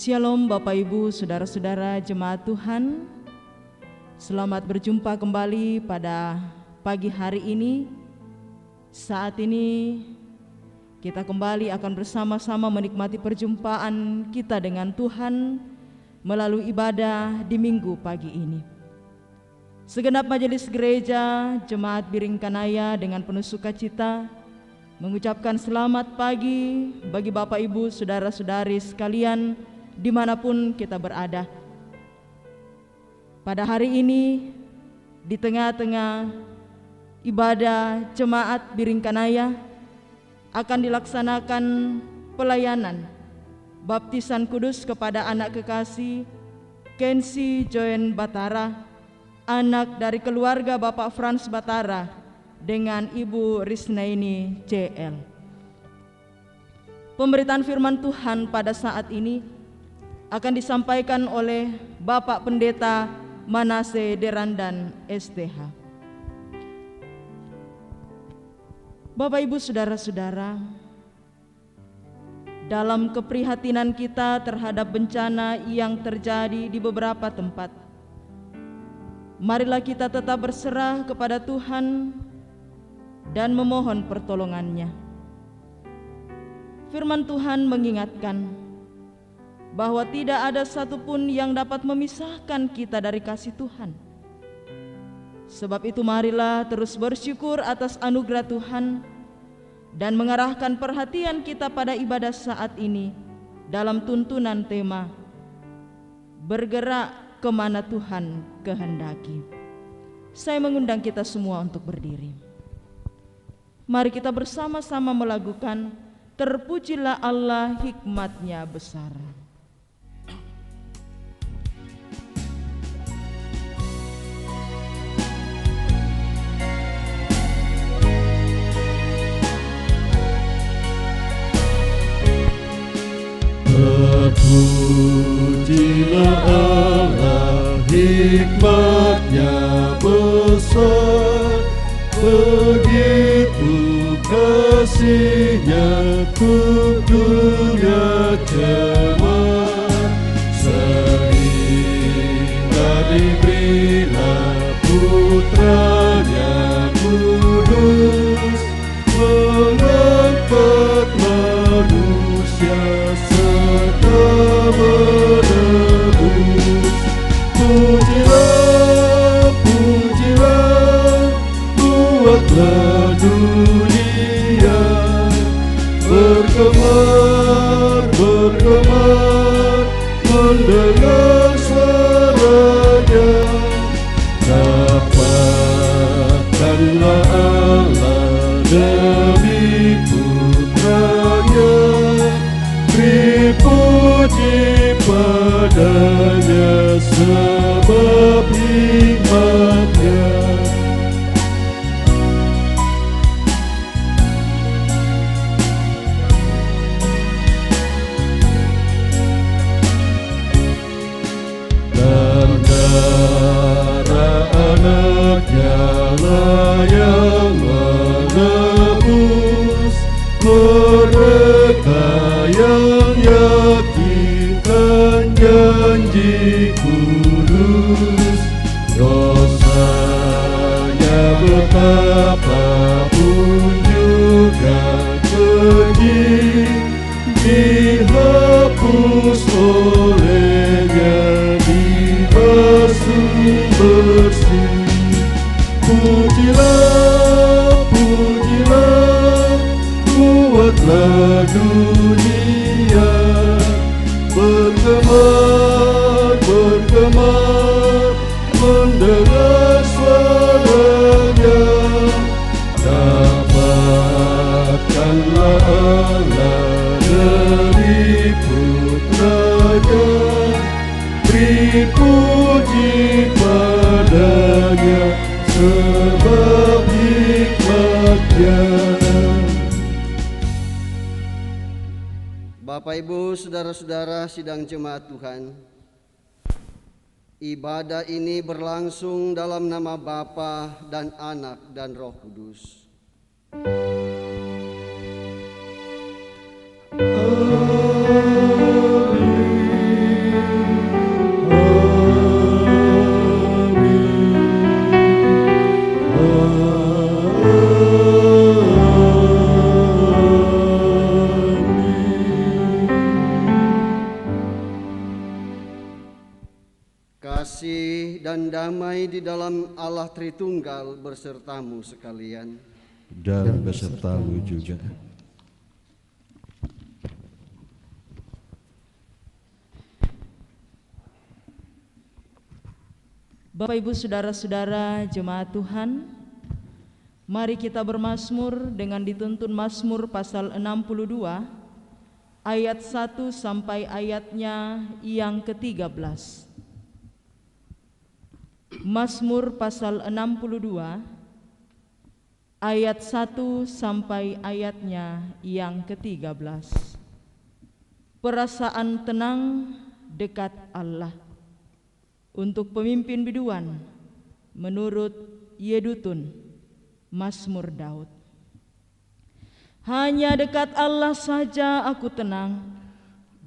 Shalom Bapak Ibu, Saudara-saudara jemaat Tuhan. Selamat berjumpa kembali pada pagi hari ini. Saat ini kita kembali akan bersama-sama menikmati perjumpaan kita dengan Tuhan melalui ibadah di minggu pagi ini. Segenap majelis gereja Jemaat Biring Kanaya dengan penuh sukacita mengucapkan selamat pagi bagi Bapak Ibu, Saudara-saudari sekalian dimanapun kita berada. Pada hari ini, di tengah-tengah ibadah Jemaat Biring Kanaya akan dilaksanakan pelayanan baptisan kudus kepada anak kekasih Kensi Joen Batara, anak dari keluarga Bapak Frans Batara dengan Ibu Risnaini CL. Pemberitaan firman Tuhan pada saat ini akan disampaikan oleh Bapak Pendeta Manase Derandan STH. Bapak Ibu Saudara-saudara, dalam keprihatinan kita terhadap bencana yang terjadi di beberapa tempat, marilah kita tetap berserah kepada Tuhan dan memohon pertolongannya. Firman Tuhan mengingatkan bahwa tidak ada satupun yang dapat memisahkan kita dari kasih Tuhan. Sebab itu marilah terus bersyukur atas anugerah Tuhan dan mengarahkan perhatian kita pada ibadah saat ini dalam tuntunan tema bergerak kemana Tuhan kehendaki. Saya mengundang kita semua untuk berdiri. Mari kita bersama-sama melakukan terpujilah Allah, hikmat-Nya besar. Terpujilah Allah, hikmat-Nya besar, begitu kasih-Nya untuk dunia cemar, sehingga diberilah Putra-Nya kudus, mengangkat manusia menebus. Pujilah, pujilah, buatlah dunia bergemar, bergemar, mendengar suaranya. Dapatkanlah Allah demi Putra-Nya, beri puji padanya sebab hikmat-Nya. Dan darah anak-Nya lah yang menebus mereka yang yakinkan janji kudus. Dosanya betapapun juga keji, dihapus olehnya, dibasuh bersih. Pujilah, pujilah, buatlah dunia bergemar, bergemar, mendengar suaranya. Dapatkanlah Allah dari Putra-Nya, beri puji padanya sebab hikmat-Nya. Bapak Ibu, Saudara-saudara sidang jemaat Tuhan, ibadah ini berlangsung dalam nama Bapa dan Anak dan Roh Kudus. Amin. dalam Allah Tritunggal besertamu sekalian. Dan besertamu juga. Bapak, Ibu, Saudara-saudara jemaat Tuhan, mari kita bermazmur dengan dituntun Mazmur pasal 62 ayat 1 sampai ayatnya yang ke-13. Mazmur pasal 62 ayat 1 sampai ayatnya yang ke-13. Perasaan tenang dekat Allah. Untuk pemimpin biduan menurut Yedutun, Mazmur Daud. Hanya dekat Allah saja aku tenang,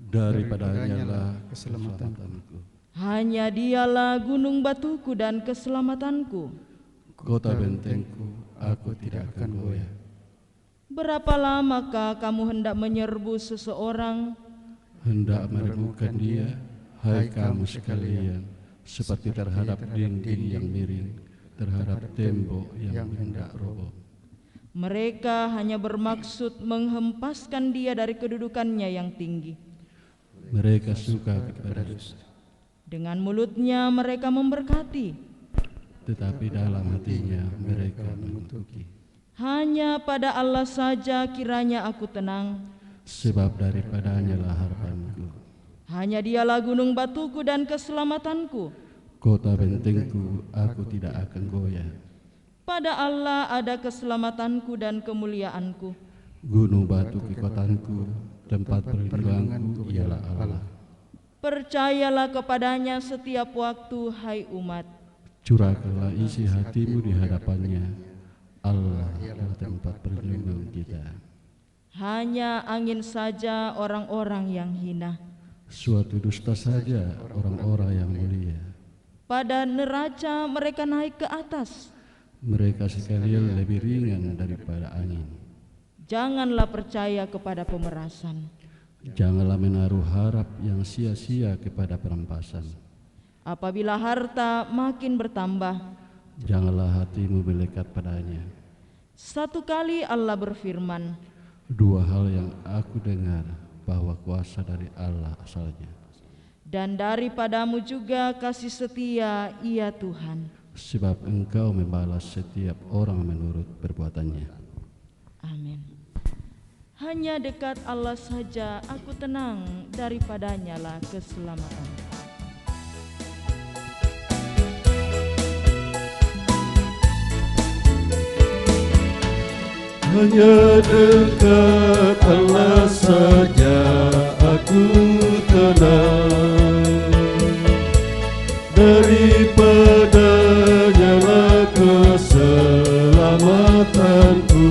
Daripadanya lah keselamatanku. hanya Dialah gunung batuku dan keselamatanku. Kota bentengku, aku tidak akan goyah. Berapa lamakah kamu hendak menyerbu seseorang? Hendak menemukan dia, hai kamu sekalian, seperti terhadap dinding yang miring, terhadap tembok yang hendak roboh. Mereka hanya bermaksud menghempaskan dia dari kedudukannya yang tinggi. Mereka suka kepada dusta, Dengan mulutnya mereka memberkati, tetapi dalam hatinya mereka mengutuki. hanya pada Allah saja kiranya aku tenang. Sebab daripadanya lah harapanku. Hanya Dialah gunung batuku dan keselamatanku. Kota bentengku, aku tidak akan goyah. Pada Allah ada keselamatanku dan kemuliaanku. Gunung batu kekuatanku, tempat perlindunganku ialah Allah. Percayalah kepadanya setiap waktu, hai umat. Curahkanlah isi hatimu di hadapannya. Allah adalah tempat perlindungan kita. Hanya angin saja orang-orang yang hina. Suatu dusta saja orang-orang yang mulia. Pada neraca mereka naik ke atas. Mereka sekalian lebih ringan daripada angin. Janganlah percaya kepada pemerasan. Janganlah menaruh harap yang sia-sia kepada perampasan. Apabila harta makin bertambah, Janganlah hatimu melekat padanya. satu kali Allah berfirman, Dua hal yang aku dengar, bahwa kuasa dari Allah asalnya, dan daripadamu juga kasih setia, ya Tuhan. sebab Engkau membalas setiap orang menurut perbuatannya. Amin. Hanya dekat Allah saja aku tenang, daripadanya lah keselamatan. Hanya dekat Allah saja aku tenang, daripadanya lah keselamatanku.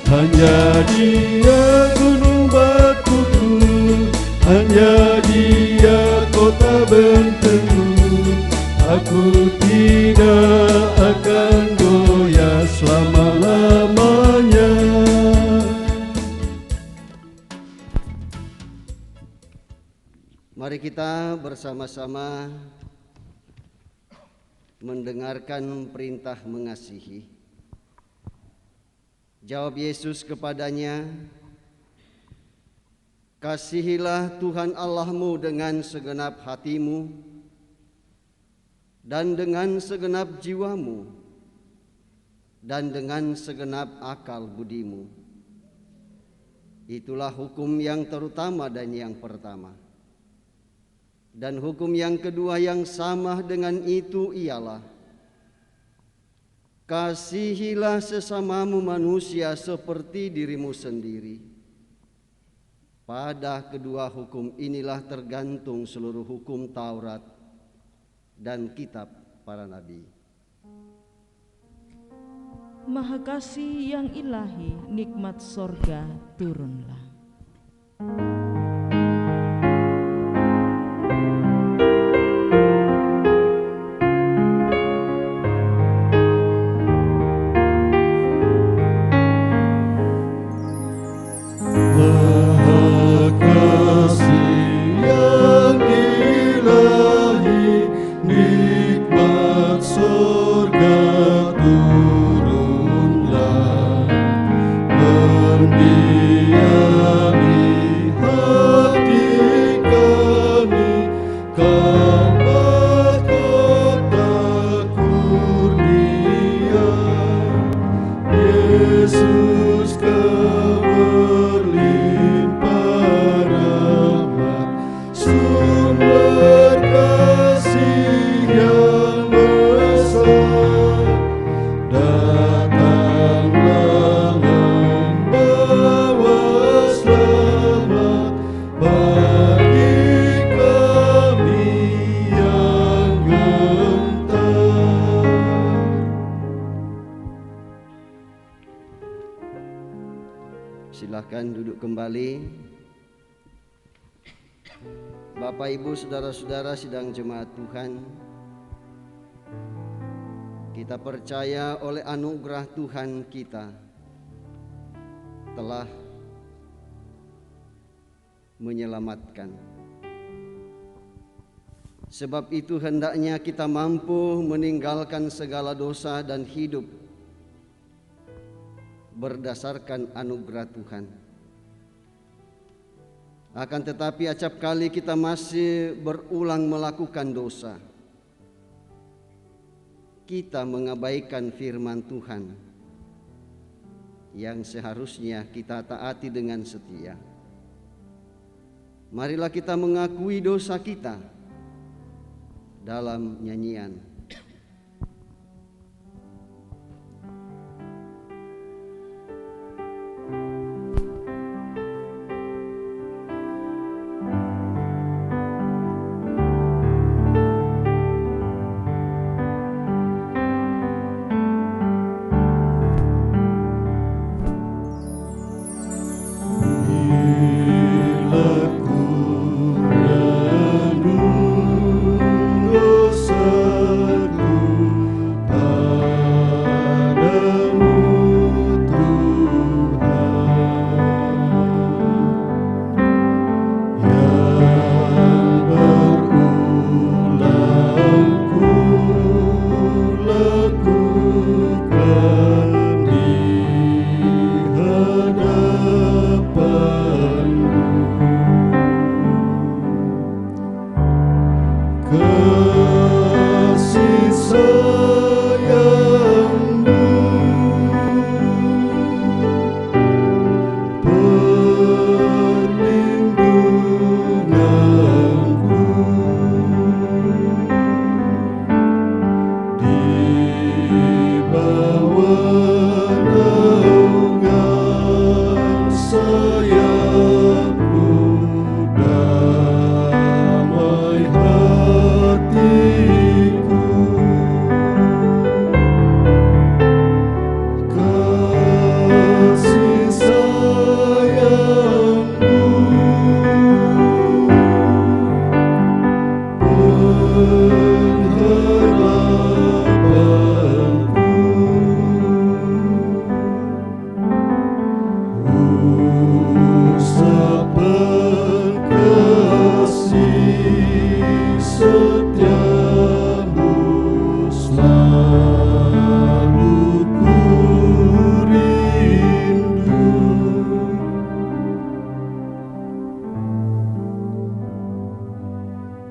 Hanya Dia gunung batuku, hanya Dia kota bentengku. Aku tidak akan goyah selama-lamanya. Mari kita bersama-sama mendengarkan perintah mengasihi. Jawab Yesus kepadanya, kasihilah Tuhan Allahmu dengan segenap hatimu dan dengan segenap jiwamu dan dengan segenap akal budimu. Itulah hukum yang terutama dan yang pertama. Dan hukum yang kedua yang sama dengan itu ialah, kasihilah sesamamu manusia seperti dirimu sendiri. Pada kedua hukum inilah tergantung seluruh hukum Taurat dan kitab para nabi. Maha kasih yang ilahi, nikmat sorga turunlah. Maha kasih yang ilahi, turunlah mendiami hati kami, Kau mahkota kurnia, Yesus Kau berlimpah rahmat, sumber kasih yang besar. Datanglah membawa selamat bagi kami yang gentar. Silakan duduk kembali. Bapak, Ibu, saudara-saudara sidang jemaat Tuhan, kita percaya oleh anugerah Tuhan kita telah menyelamatkan. Sebab itu hendaknya kita mampu meninggalkan segala dosa dan hidup berdasarkan anugerah Tuhan. Akan tetapi acap kali kita masih berulang melakukan dosa. Kita mengabaikan firman Tuhan yang seharusnya kita taati dengan setia. Marilah kita mengakui dosa kita dalam nyanyian.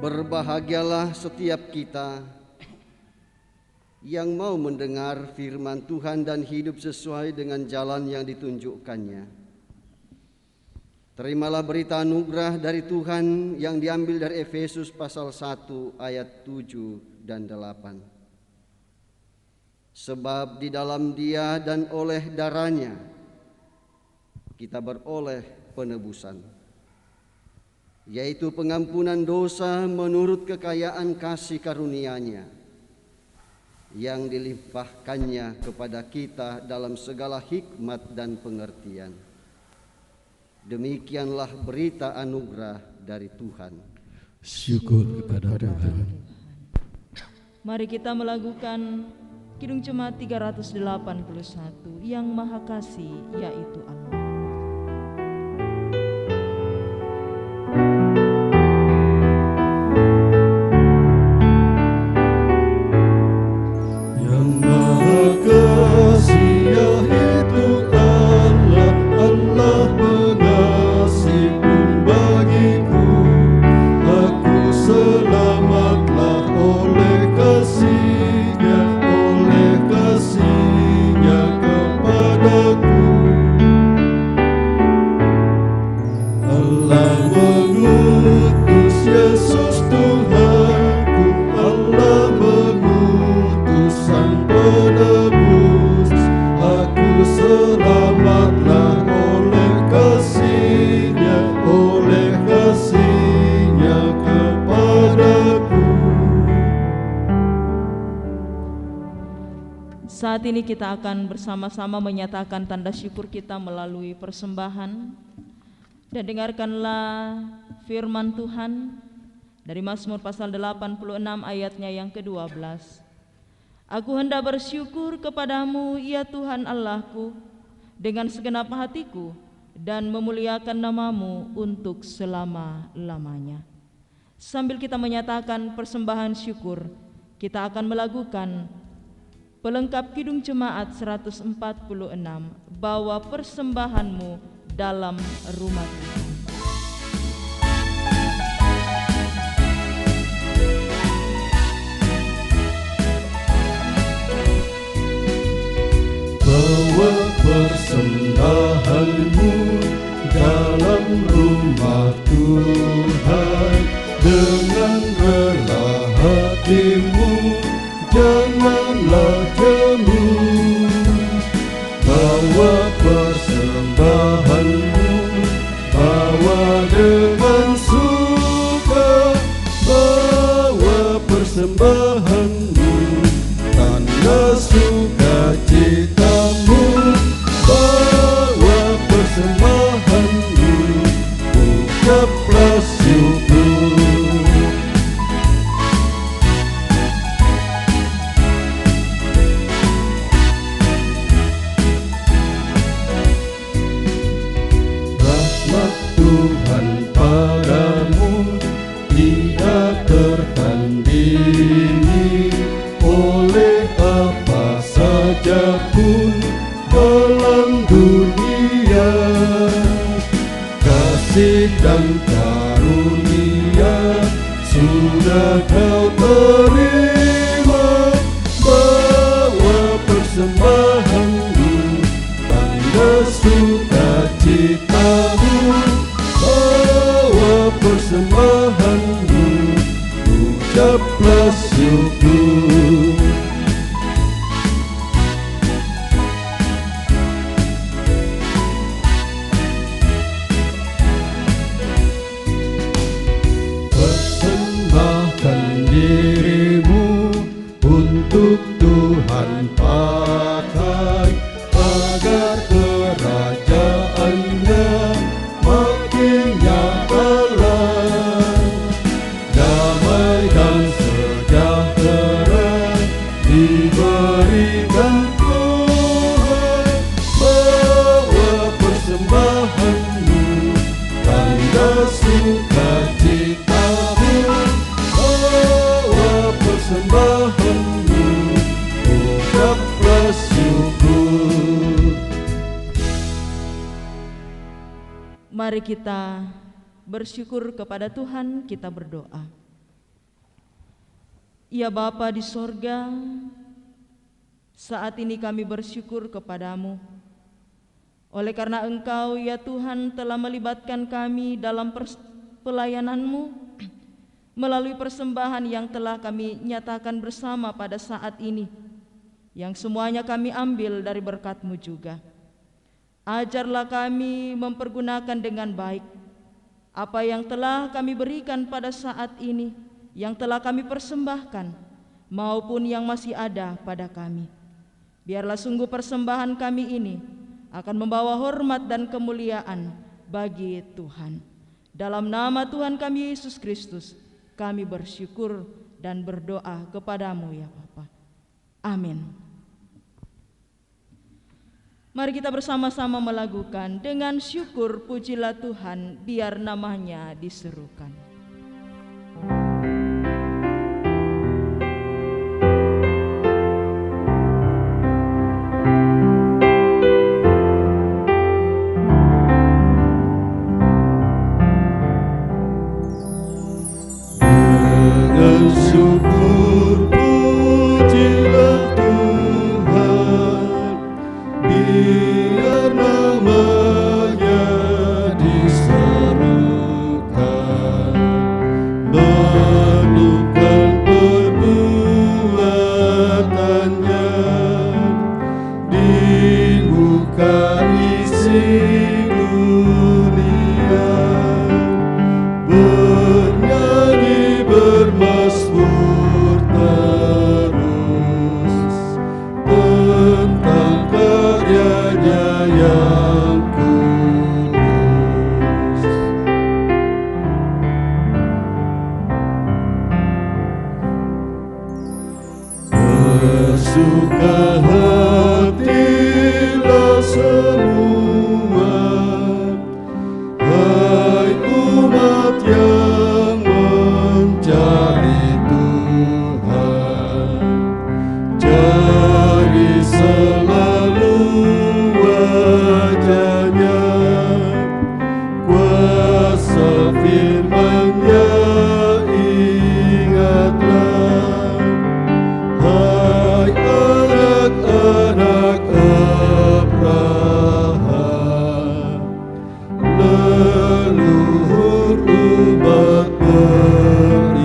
Berbahagialah setiap kita yang mau mendengar firman Tuhan dan hidup sesuai dengan jalan yang ditunjukkannya. Terimalah berita anugerah dari Tuhan yang diambil dari Efesus pasal 1 ayat 7 dan 8. Sebab di dalam Dia dan oleh darahnya kita beroleh penebusan, yaitu pengampunan dosa menurut kekayaan kasih karunia-Nya yang dilimpahkannya kepada kita dalam segala hikmat dan pengertian. Demikianlah berita anugerah dari Tuhan. Syukur kepada Tuhan. Mari kita melakukan Kidung Jemaat 381, Yang Maha Kasih, yaitu Allah. Yang Maha selamatlah oleh kasih-Nya kepadaku. Saat ini kita akan bersama-sama menyatakan tanda syukur kita melalui persembahan. Dan dengarkanlah firman Tuhan dari Mazmur pasal 86 ayatnya yang ke-12. Aku hendak bersyukur kepadamu ya Tuhan Allahku dengan segenap hatiku dan memuliakan namamu untuk selama-lamanya. Sambil kita menyatakan persembahan syukur, kita akan melakukan pelengkap Kidung Jemaat 146, bawa persembahanmu dalam rumah Tuhan. Bawa persembahanmu dalam rumah Tuhan dengan rela hatimu, janganlah jemu. Bawa persembahanmu, bawa dengan suka, bawa persembahanmu, tanda sukacitamu, bawa persembahanmu, ucaplah syukur. Tuhan padamu tidak tertandingi oleh apa saja pun dalam dunia. Kasih dan karunia sudah kau terima, bawa persembahanmu, tanda sukacitamu, bawa persembahanmu, ucaplah syukur. Persembahkan dirimu untuk Tuhan pakai, agar kerajaannya makin nyatalah. Damai dan sejahtera diberikan Tuhan, bawa persembahanmu, tanda sukacitamu, bawa persembahanmu, ucaplah syukur. Mari kita bersyukur kepada Tuhan, kita berdoa. Ya Bapa di sorga, saat ini kami bersyukur kepadamu. Oleh karena Engkau ya Tuhan telah melibatkan kami dalam pelayananmu melalui persembahan yang telah kami nyatakan bersama pada saat ini, yang semuanya kami ambil dari berkat-Mu juga. Ajarlah kami mempergunakan dengan baik apa yang telah kami berikan pada saat ini, yang telah kami persembahkan, maupun yang masih ada pada kami. Biarlah sungguh persembahan kami ini akan membawa hormat dan kemuliaan bagi Tuhan. Dalam nama Tuhan kami Yesus Kristus, kami bersyukur dan berdoa kepadamu ya Bapa. Amin. Mari kita bersama-sama melakukan dengan syukur, pujilah Tuhan, biar namanya diserukan. Dengan syukur pujilah Tuhan, biar namanya diserukan. Menukan perbuatannya di suka isi dunia, bernyanyi bermazmur terus tentang karyanya yang kudus. Bersuka hatilah semua, hai umat yang mencari Tuhan, cari selalu wajah-Nya, kuasa firman-Nya ingatlah, hai anak-anak Abraham, leluhur umat beriman.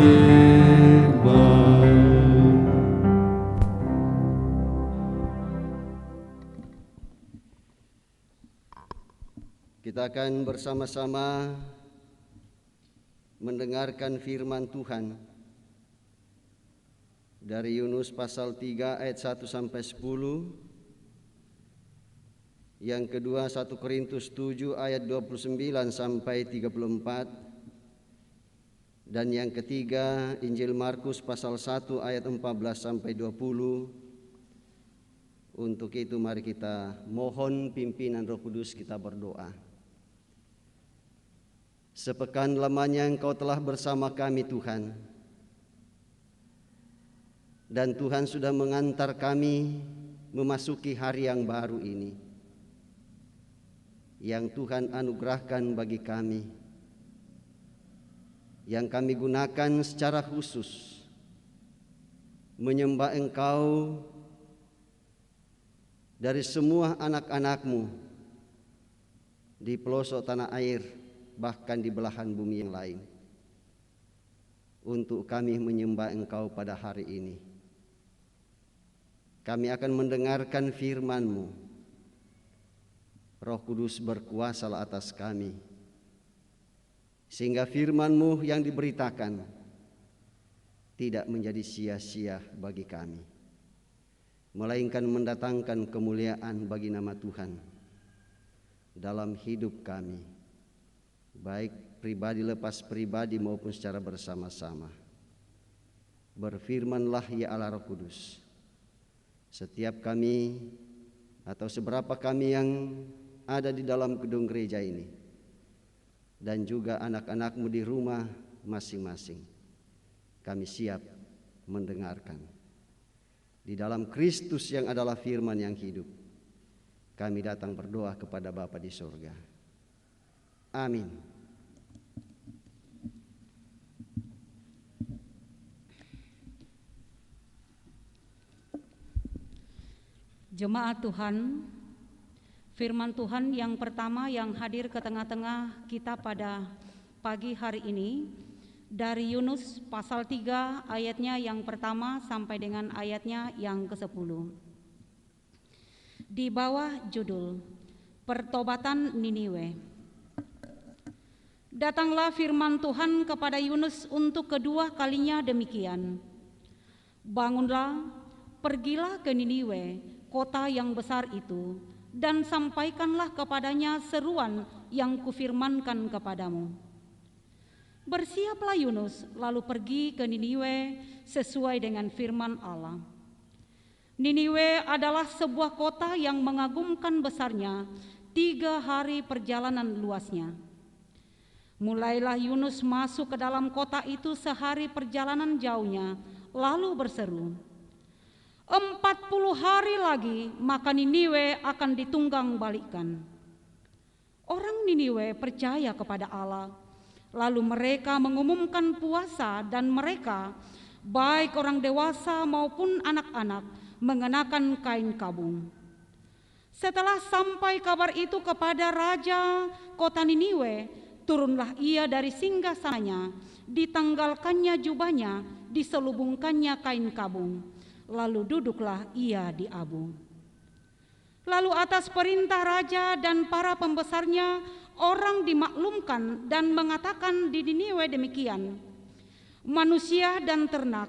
Kita akan bersama-sama mendengarkan firman Tuhan dari Yunus pasal 3 ayat 1 sampai 10. Yang kedua 1 Korintus 7 ayat 29 sampai 34. Dan yang ketiga Injil Markus pasal 1 ayat 14 sampai 20. Untuk itu mari kita mohon pimpinan Roh Kudus, kita berdoa. Sepekan lamanya Engkau telah bersama kami Tuhan, dan Tuhan sudah mengantar kami memasuki hari yang baru ini, yang Tuhan anugerahkan bagi kami, yang kami gunakan secara khusus menyembah Engkau dari semua anak-anak-Mu di pelosok tanah air, bahkan di belahan bumi yang lain, untuk kami menyembah Engkau pada hari ini. Kami akan mendengarkan firman-Mu. Roh Kudus berkuasalah atas kami, sehingga firman-Mu yang diberitakan tidak menjadi sia-sia bagi kami, melainkan mendatangkan kemuliaan bagi nama Tuhan dalam hidup kami, baik pribadi lepas pribadi maupun secara bersama-sama. Berfirmanlah ya Allah Roh Kudus, setiap kami atau seberapa kami yang ada di dalam gedung gereja ini, dan juga anak-anak-Mu di rumah masing-masing, kami siap mendengarkan. Di dalam Kristus yang adalah firman yang hidup, kami datang berdoa kepada Bapa di surga. Amin. Jemaat Tuhan, firman Tuhan yang pertama yang hadir ke tengah-tengah kita pada pagi hari ini dari Yunus pasal 3 ayatnya yang pertama sampai dengan ayatnya yang ke-10. Di bawah judul Pertobatan Niniwe. Datanglah firman Tuhan kepada Yunus untuk kedua kalinya demikian. Bangunlah, pergilah ke Niniwe, kota yang besar itu, dan sampaikanlah kepadanya seruan yang kufirmankan kepadamu. Bersiaplah Yunus, lalu pergi ke Niniwe sesuai dengan firman Allah. Niniwe adalah sebuah kota yang mengagumkan besarnya, 3 hari perjalanan luasnya. Mulailah Yunus masuk ke dalam kota itu sehari perjalanan jauhnya, lalu berseru, 40 hari lagi maka Niniwe akan ditunggang balikkan. Orang Niniwe percaya kepada Allah, lalu mereka mengumumkan puasa, dan mereka, baik orang dewasa maupun anak-anak, mengenakan kain kabung. Setelah sampai kabar itu kepada raja kota Niniwe, turunlah ia dari singgasananya, ditanggalkannya jubahnya, diselubungkannya kain kabung, lalu duduklah ia di abu. Lalu atas perintah raja dan para pembesarnya, orang dimaklumkan dan mengatakan di Niniwe demikian, manusia dan ternak,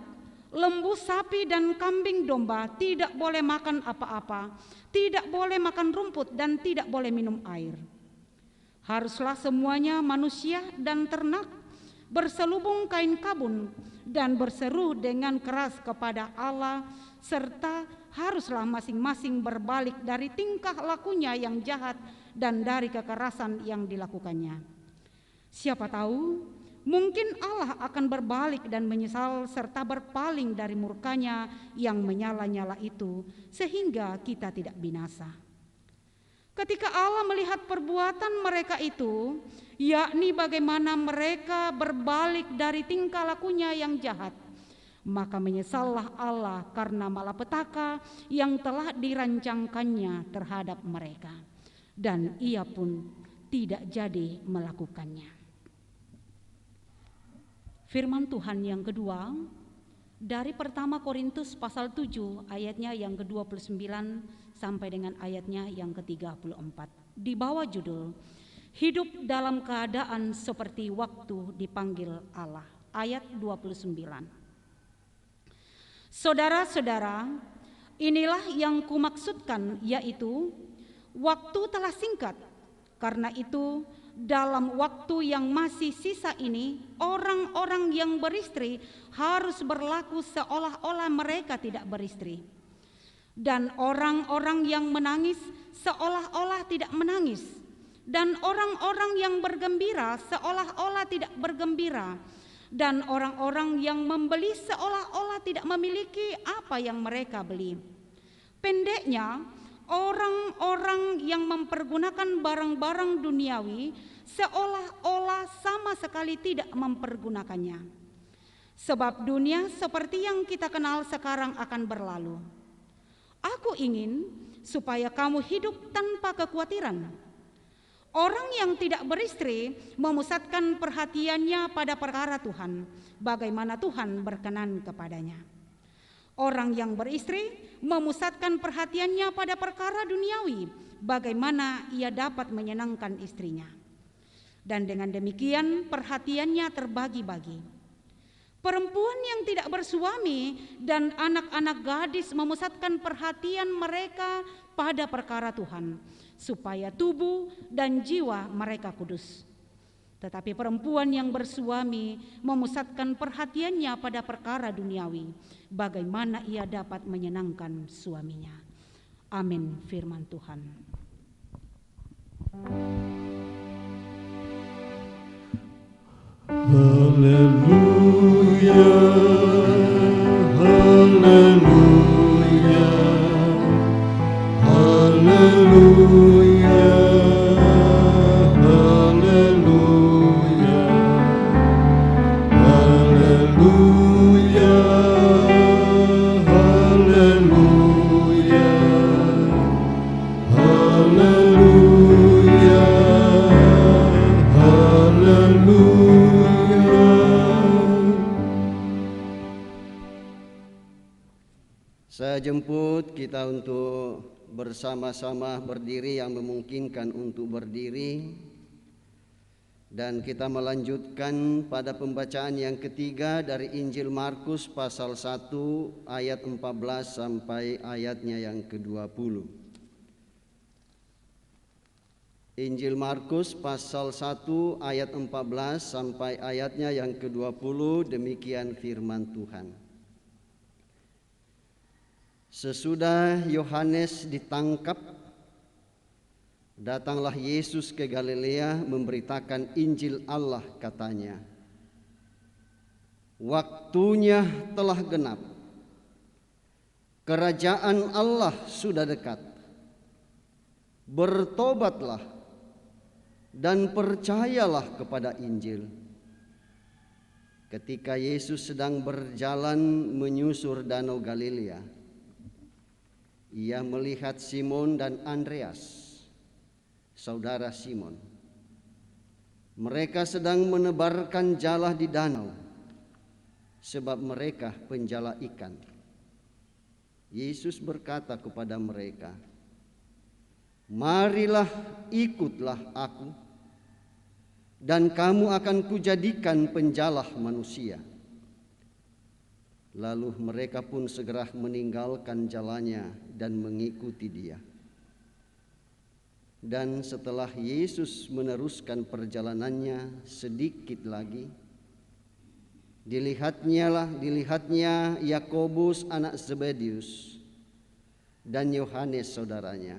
lembu, sapi, dan kambing domba tidak boleh makan apa-apa, tidak boleh makan rumput, dan tidak boleh minum air. Haruslah semuanya manusia dan ternak berselubung kain kabun dan berseru dengan keras kepada Allah, serta haruslah masing-masing berbalik dari tingkah lakunya yang jahat dan dari kekerasan yang dilakukannya. Siapa tahu mungkin Allah akan berbalik dan menyesal serta berpaling dari murkanya yang menyala-nyala itu, sehingga kita tidak binasa. Ketika Allah melihat perbuatan mereka itu, yakni bagaimana mereka berbalik dari tingkah lakunya yang jahat, maka menyesallah Allah karena malapetaka yang telah dirancangkannya terhadap mereka, dan ia pun tidak jadi melakukannya. Firman Tuhan yang kedua dari pertama Korintus pasal 7 ayatnya yang ke-29 sampai dengan ayatnya yang ke-34, di bawah judul Hidup dalam keadaan seperti waktu dipanggil Allah, ayat 29. Saudara-saudara, inilah yang kumaksudkan, yaitu waktu telah singkat. Karena itu dalam waktu yang masih sisa ini, orang-orang yang beristri harus berlaku seolah-olah mereka tidak beristri, dan orang-orang yang menangis seolah-olah tidak menangis, dan orang-orang yang bergembira seolah-olah tidak bergembira, dan orang-orang yang membeli seolah-olah tidak memiliki apa yang mereka beli. Pendeknya, orang-orang yang mempergunakan barang-barang duniawi seolah-olah sama sekali tidak mempergunakannya. Sebab dunia seperti yang kita kenal sekarang akan berlalu. Aku ingin supaya kamu hidup tanpa kekhawatiran. Orang yang tidak beristri memusatkan perhatiannya pada perkara Tuhan, bagaimana Tuhan berkenan kepadanya. Orang yang beristri memusatkan perhatiannya pada perkara duniawi, bagaimana ia dapat menyenangkan istrinya. Dan dengan demikian perhatiannya terbagi-bagi. Perempuan yang tidak bersuami dan anak-anak gadis memusatkan perhatian mereka pada perkara Tuhan, supaya tubuh dan jiwa mereka kudus. Tetapi perempuan yang bersuami memusatkan perhatiannya pada perkara duniawi, bagaimana ia dapat menyenangkan suaminya. Amin, firman Tuhan. Haleluya, haleluya, haleluya, haleluya, haleluya, haleluya, haleluya, haleluya. Saya jemput kita untuk bersama-sama berdiri yang memungkinkan untuk berdiri, dan kita melanjutkan pada pembacaan yang ketiga dari Injil Markus pasal 1 ayat 14 sampai ayatnya yang ke-20. Injil Markus pasal 1 ayat 14 sampai ayatnya yang ke-20, demikian firman Tuhan. Sesudah Yohanes ditangkap, datanglah Yesus ke Galilea memberitakan Injil Allah, katanya, waktunya telah genap, kerajaan Allah sudah dekat, bertobatlah dan percayalah kepada Injil. Ketika Yesus sedang berjalan menyusur danau Galilea, ia melihat Simon dan Andreas, saudara Simon. Mereka sedang menebarkan jala di danau, sebab mereka penjala ikan. Yesus berkata kepada mereka, marilah ikutlah aku, dan kamu akan kujadikan penjala manusia. Lalu mereka pun segera meninggalkan jalannya dan mengikuti dia. Dan setelah Yesus meneruskan perjalanannya sedikit lagi, dilihatnya Yakobus anak Zebedius dan Yohanes saudaranya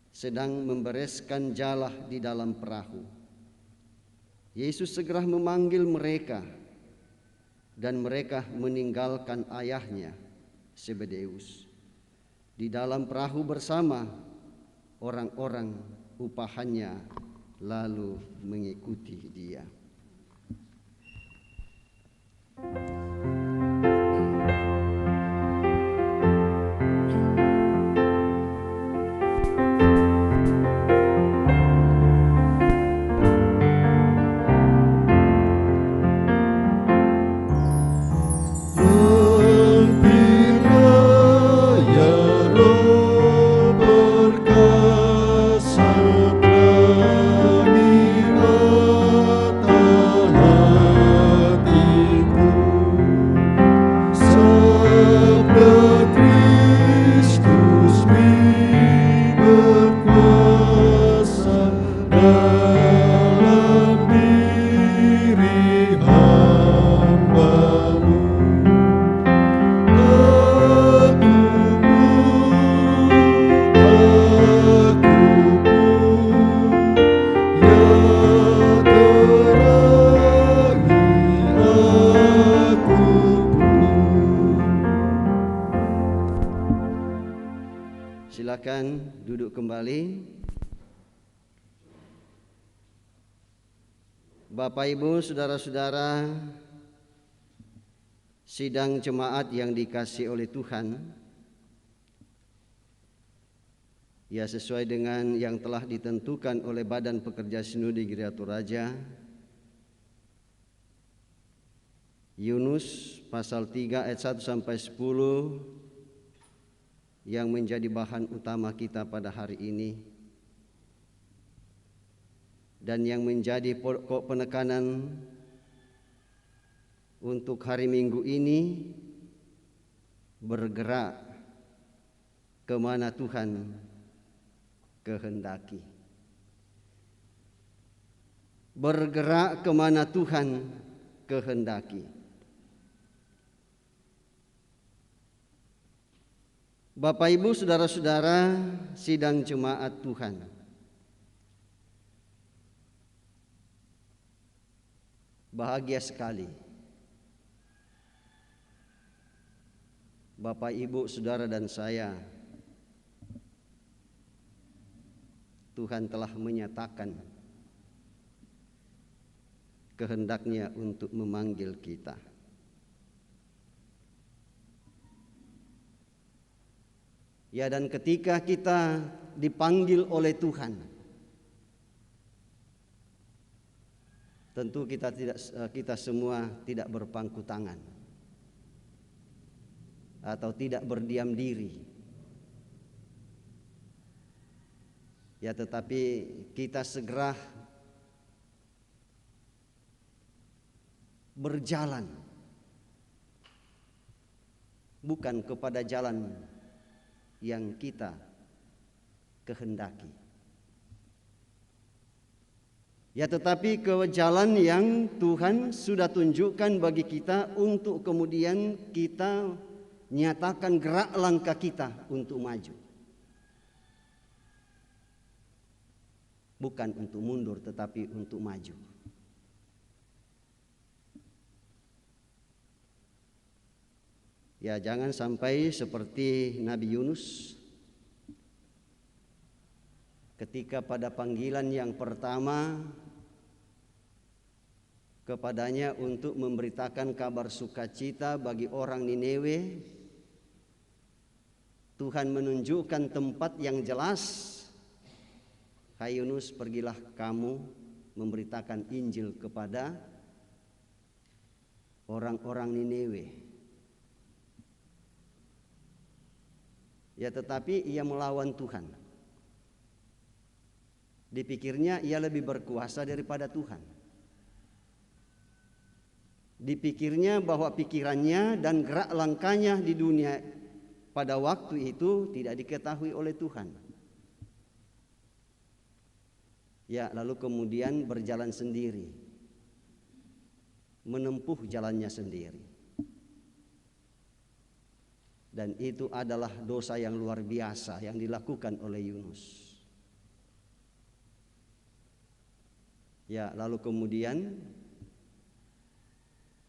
sedang membereskan jala di dalam perahu. Yesus segera memanggil mereka, dan mereka meninggalkan ayahnya Zebedeus di dalam perahu bersama orang-orang upahannya, lalu mengikuti dia. Silakan duduk kembali. Bapak Ibu, saudara-saudara, sidang jemaat yang dikasihi oleh Tuhan, ya sesuai dengan yang telah ditentukan oleh Badan Pekerja Sinode Gereja Toraja, Yunus pasal 3 ayat 1 sampai 10 yang menjadi bahan utama kita pada hari ini, dan yang menjadi pokok penekanan untuk hari Minggu ini, bergerak kemana Tuhan kehendaki. Bergerak kemana Tuhan kehendaki. Bapak Ibu, saudara-saudara, sidang jemaat Tuhan, bahagia sekali Bapak Ibu, saudara dan saya, Tuhan telah menyatakan kehendaknya untuk memanggil kita. Ya, dan ketika kita dipanggil oleh Tuhan, tentu kita semua tidak berpangku tangan atau tidak berdiam diri. Ya, tetapi kita segera berjalan bukan kepada jalan yang kita kehendaki, ya, tetapi ke jalan yang Tuhan sudah tunjukkan bagi kita untuk kemudian kita nyatakan gerak langkah kita untuk maju, bukan untuk mundur tetapi untuk maju. Ya, jangan sampai seperti Nabi Yunus ketika pada panggilan yang pertama kepadanya untuk memberitakan kabar sukacita bagi orang Niniwe, Tuhan menunjukkan tempat yang jelas. Hai Yunus, pergilah kamu memberitakan Injil kepada orang-orang Niniwe. Ya, tetapi ia melawan Tuhan. Dipikirnya ia lebih berkuasa daripada Tuhan. Dipikirnya bahwa pikirannya dan gerak langkahnya di dunia pada waktu itu tidak diketahui oleh Tuhan. Ya, lalu kemudian berjalan sendiri, menempuh jalannya sendiri. Dan itu adalah dosa yang luar biasa yang dilakukan oleh Yunus. Ya, lalu kemudian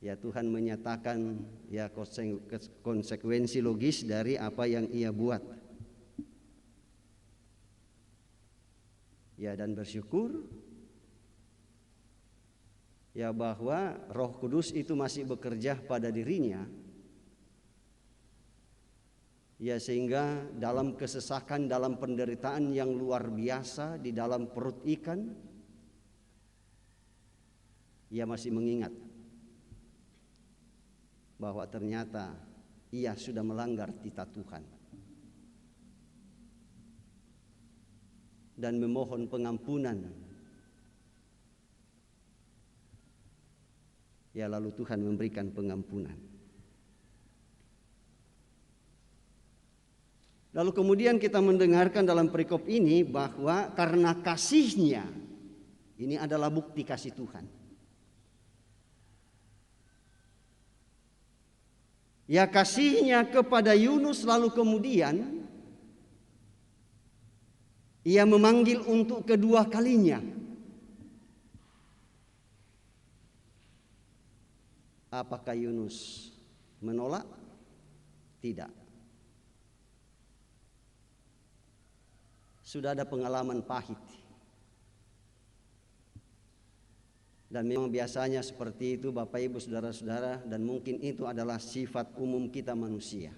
ya Tuhan menyatakan ya konsekuensi logis dari apa yang ia buat. Ya, dan bersyukur ya bahwa Roh Kudus itu masih bekerja pada dirinya. Ya, sehingga dalam kesesakan, dalam penderitaan yang luar biasa di dalam perut ikan, ia masih mengingat bahwa ternyata ia sudah melanggar titah Tuhan dan memohon pengampunan. Ya, lalu Tuhan memberikan pengampunan. Lalu kemudian kita mendengarkan dalam perikop ini bahwa karena kasihnya, ini adalah bukti kasih Tuhan. Ya, kasihnya kepada Yunus, lalu kemudian ia memanggil untuk kedua kalinya. Apakah Yunus menolak? Tidak. Sudah ada pengalaman pahit. Dan memang biasanya seperti itu Bapak Ibu Saudara-saudara, dan mungkin itu adalah sifat umum kita manusia.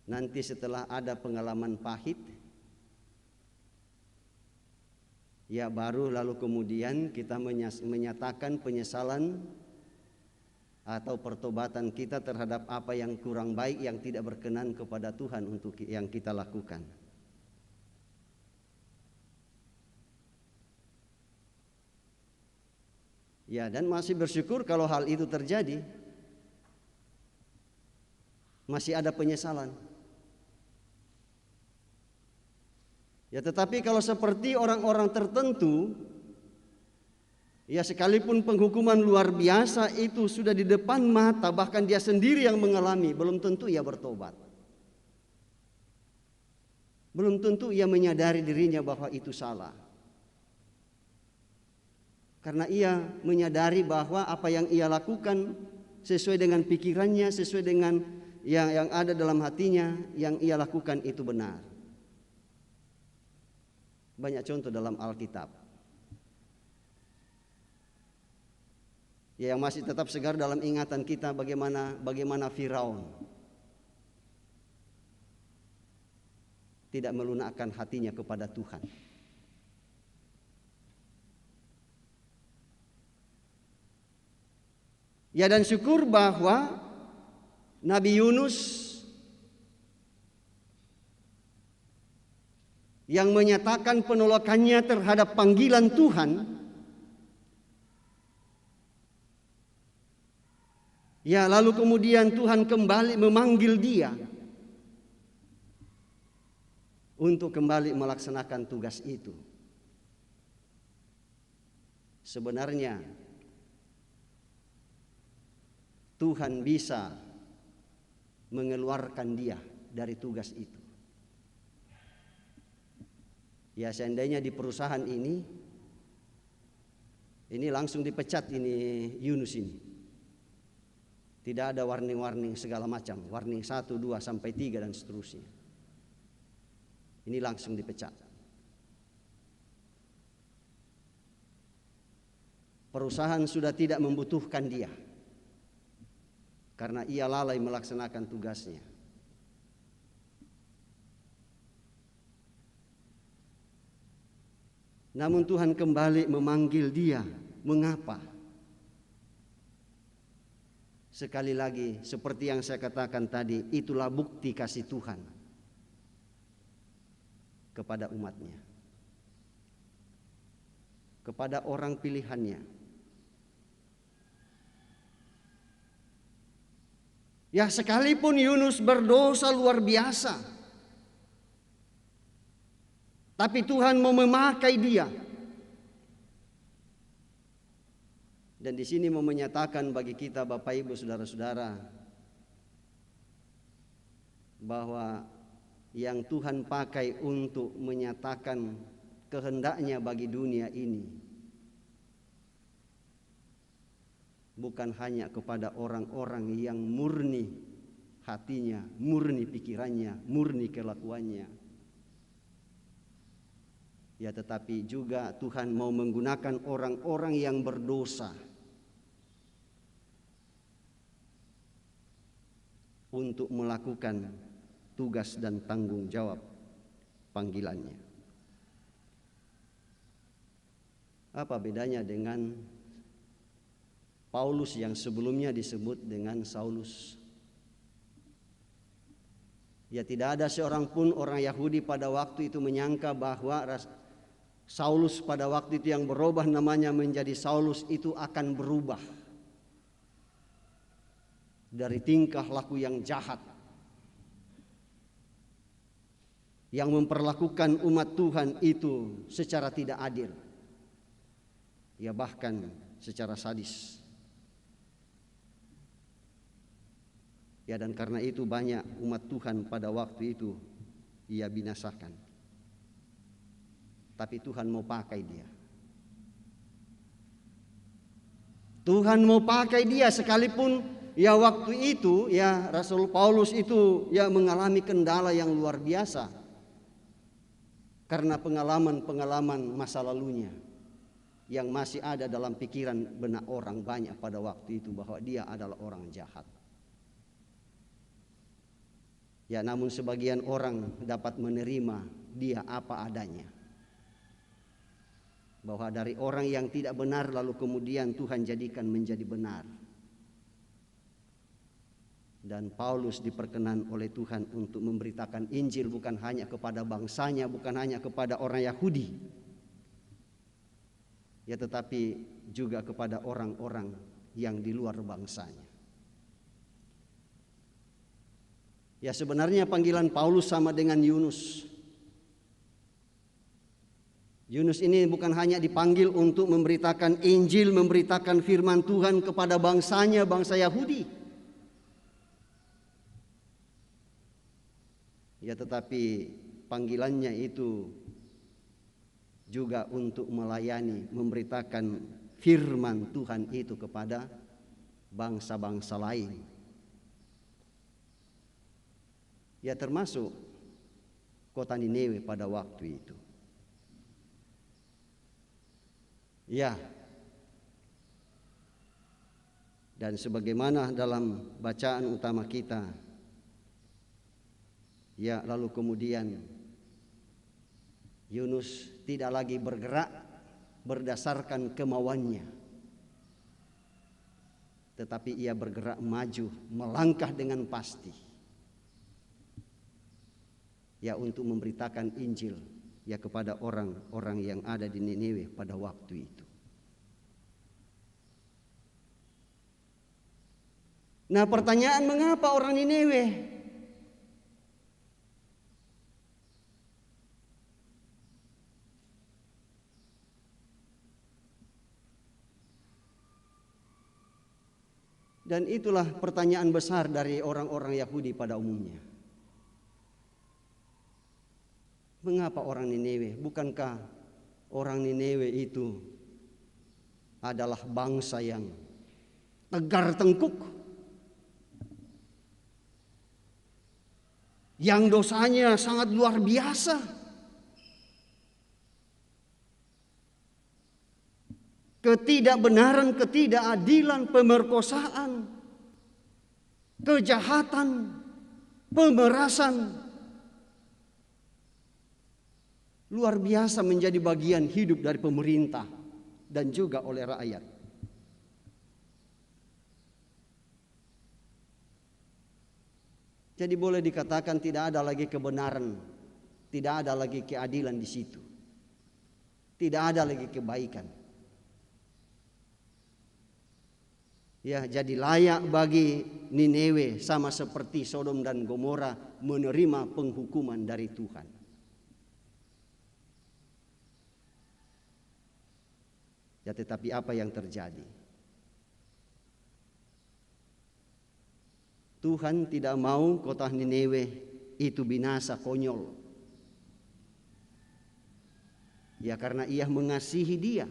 Nanti setelah ada pengalaman pahit, ya baru lalu kemudian kita menyatakan penyesalan atau pertobatan kita terhadap apa yang kurang baik yang tidak berkenan kepada Tuhan untuk yang kita lakukan. Ya, dan masih bersyukur kalau hal itu terjadi. Masih ada penyesalan. Ya, tetapi kalau seperti orang-orang tertentu, ya sekalipun penghukuman luar biasa itu sudah di depan mata, bahkan dia sendiri yang mengalami, belum tentu ia bertobat. Belum tentu ia menyadari dirinya bahwa itu salah. Karena ia menyadari bahwa apa yang ia lakukan sesuai dengan pikirannya, sesuai dengan yang ada dalam hatinya, yang ia lakukan itu benar. Banyak contoh dalam Alkitab. Ya, yang masih tetap segar dalam ingatan kita bagaimana Firaun tidak melunakkan hatinya kepada Tuhan. Ya, dan syukur bahwa Nabi Yunus yang menyatakan penolakannya terhadap panggilan Tuhan, ya lalu kemudian Tuhan kembali memanggil dia untuk kembali melaksanakan tugas itu. Sebenarnya Tuhan bisa mengeluarkan dia dari tugas itu. Ya, seandainya di perusahaan ini langsung dipecat ini Yunus ini. Tidak ada warning-warning segala macam, warning 1, 2, sampai 3 dan seterusnya. Ini langsung dipecat. Perusahaan sudah tidak membutuhkan dia, karena ia lalai melaksanakan tugasnya. Namun Tuhan kembali memanggil dia. Mengapa? Sekali lagi, seperti yang saya katakan tadi, itulah bukti kasih Tuhan. kepada umatnya, kepada orang pilihannya. Ya, sekalipun Yunus berdosa luar biasa, tapi Tuhan mau memakai dia. Dan di sini mau menyatakan bagi kita Bapak Ibu saudara-saudara bahwa yang Tuhan pakai untuk menyatakan kehendaknya bagi dunia ini bukan hanya kepada orang-orang yang murni hatinya, murni pikirannya, murni kelakuannya. Ya, tetapi juga Tuhan mau menggunakan orang-orang yang berdosa untuk melakukan tugas dan tanggung jawab panggilannya. Apa bedanya dengan Paulus yang sebelumnya disebut dengan Saulus? Ya, tidak ada seorang pun orang Yahudi pada waktu itu menyangka bahwa Saulus pada waktu itu yang berubah namanya menjadi Saulus itu akan berubah dari tingkah laku yang jahat, yang memperlakukan umat Tuhan itu secara tidak adil, ya bahkan secara sadis. Ya, dan karena itu banyak umat Tuhan pada waktu itu ia binasakan. Tapi Tuhan mau pakai dia. Tuhan mau pakai dia sekalipun ya waktu itu ya Rasul Paulus itu ya mengalami kendala yang luar biasa karena pengalaman-pengalaman masa lalunya yang masih ada dalam pikiran benak orang banyak pada waktu itu bahwa dia adalah orang jahat. Ya, namun sebagian orang dapat menerima dia apa adanya. Bahwa dari orang yang tidak benar lalu kemudian Tuhan jadikan menjadi benar. Dan Paulus diperkenan oleh Tuhan untuk memberitakan Injil bukan hanya kepada bangsanya, bukan hanya kepada orang Yahudi. Ya, tetapi juga kepada orang-orang yang di luar bangsanya. Ya, sebenarnya panggilan Paulus sama dengan Yunus. Yunus ini bukan hanya dipanggil untuk memberitakan Injil, memberitakan firman Tuhan kepada bangsanya, bangsa Yahudi. Ya, tetapi panggilannya itu juga untuk melayani, memberitakan firman Tuhan itu kepada bangsa-bangsa lain. Ya, termasuk kota Niniwe pada waktu itu. Ya. Dan sebagaimana dalam bacaan utama kita, ya, lalu kemudian Yunus tidak lagi bergerak berdasarkan kemauannya, tetapi ia bergerak maju, melangkah dengan pasti. Ya, untuk memberitakan Injil ya kepada orang-orang yang ada di Niniwe pada waktu itu. Nah, pertanyaan mengapa orang Niniwe? Dan itulah pertanyaan besar dari orang-orang Yahudi pada umumnya. Mengapa orang Niniwe? Bukankah orang Niniwe itu adalah bangsa yang tegar tengkuk, yang dosanya sangat luar biasa, ketidakbenaran, ketidakadilan, pemerkosaan, kejahatan, pemerasan luar biasa menjadi bagian hidup dari pemerintah dan juga oleh rakyat. Jadi boleh dikatakan tidak ada lagi kebenaran Tidak ada lagi keadilan di situ. Tidak ada lagi kebaikan. Ya, jadi layak bagi Niniwe sama seperti Sodom dan Gomora menerima penghukuman dari Tuhan. Ya, tetapi apa yang terjadi? Tuhan tidak mau kota Niniwe itu binasa konyol. Ya, karena Ia mengasihi dia.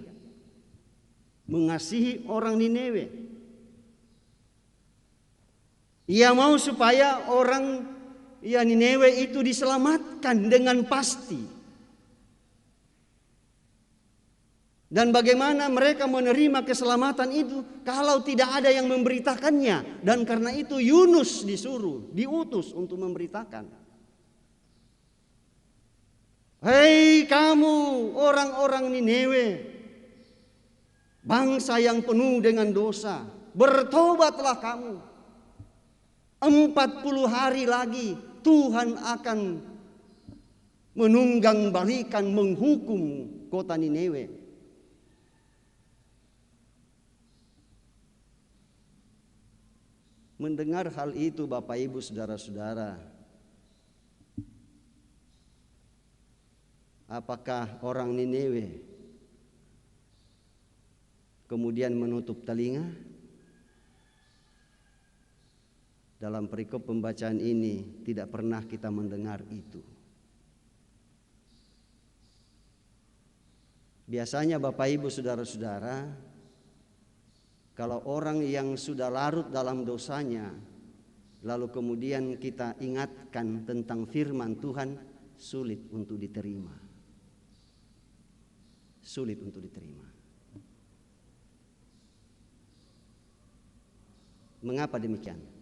Mengasihi orang Niniwe. Ia mau supaya orang Niniwe itu diselamatkan dengan pasti. Dan bagaimana mereka menerima keselamatan itu kalau tidak ada yang memberitakannya. Dan karena itu Yunus diutus untuk memberitakan. Hei kamu orang-orang Niniwe, bangsa yang penuh dengan dosa, bertobatlah kamu. 40 hari lagi Tuhan akan menunggang balikan menghukum kota Niniwe. Mendengar hal itu Bapak Ibu Saudara-saudara, apakah orang Niniwe kemudian menutup telinga? Dalam perikop pembacaan ini tidak pernah kita mendengar itu. Biasanya Bapak Ibu Saudara-saudara, kalau orang yang sudah larut dalam dosanya, lalu kemudian kita ingatkan tentang firman Tuhan, sulit untuk diterima. Sulit untuk diterima. Mengapa demikian?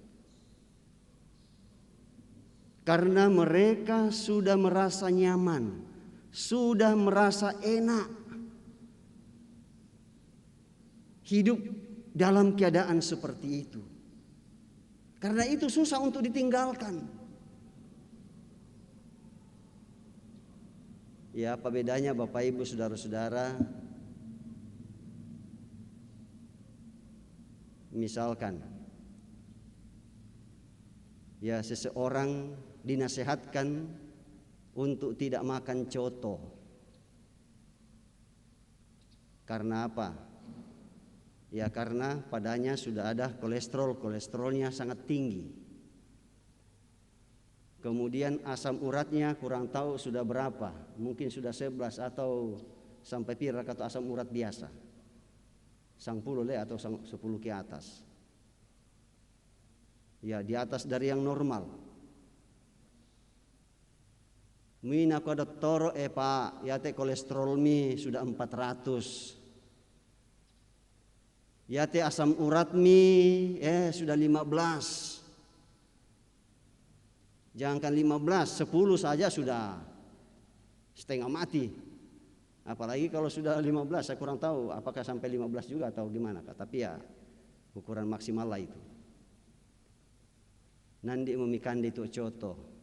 Karena mereka sudah merasa nyaman, sudah merasa enak hidup dalam keadaan seperti itu. Karena itu susah untuk ditinggalkan. Ya, apa bedanya Bapak Ibu Saudara-saudara? Misalkan, ya seseorang dinasihatkan untuk tidak makan coto. Karena apa? Ya karena padanya sudah ada kolesterolnya sangat tinggi. Kemudian asam uratnya kurang tahu sudah berapa, mungkin sudah 11 atau sampai pirak atau asam urat biasa. 10 atau 10 ke atas. Ya di atas dari yang normal. Mina ko doktoro pak, ya te kolesterol mi sudah 400. Ya te asam urat mi sudah 15. Jangankan 15, 10 saja sudah setengah mati. Apalagi kalau sudah 15, saya kurang tahu apakah sampai 15 juga atau gimana. Tapi ya ukuran maksimal lah itu. Nandi memikandi itu coto.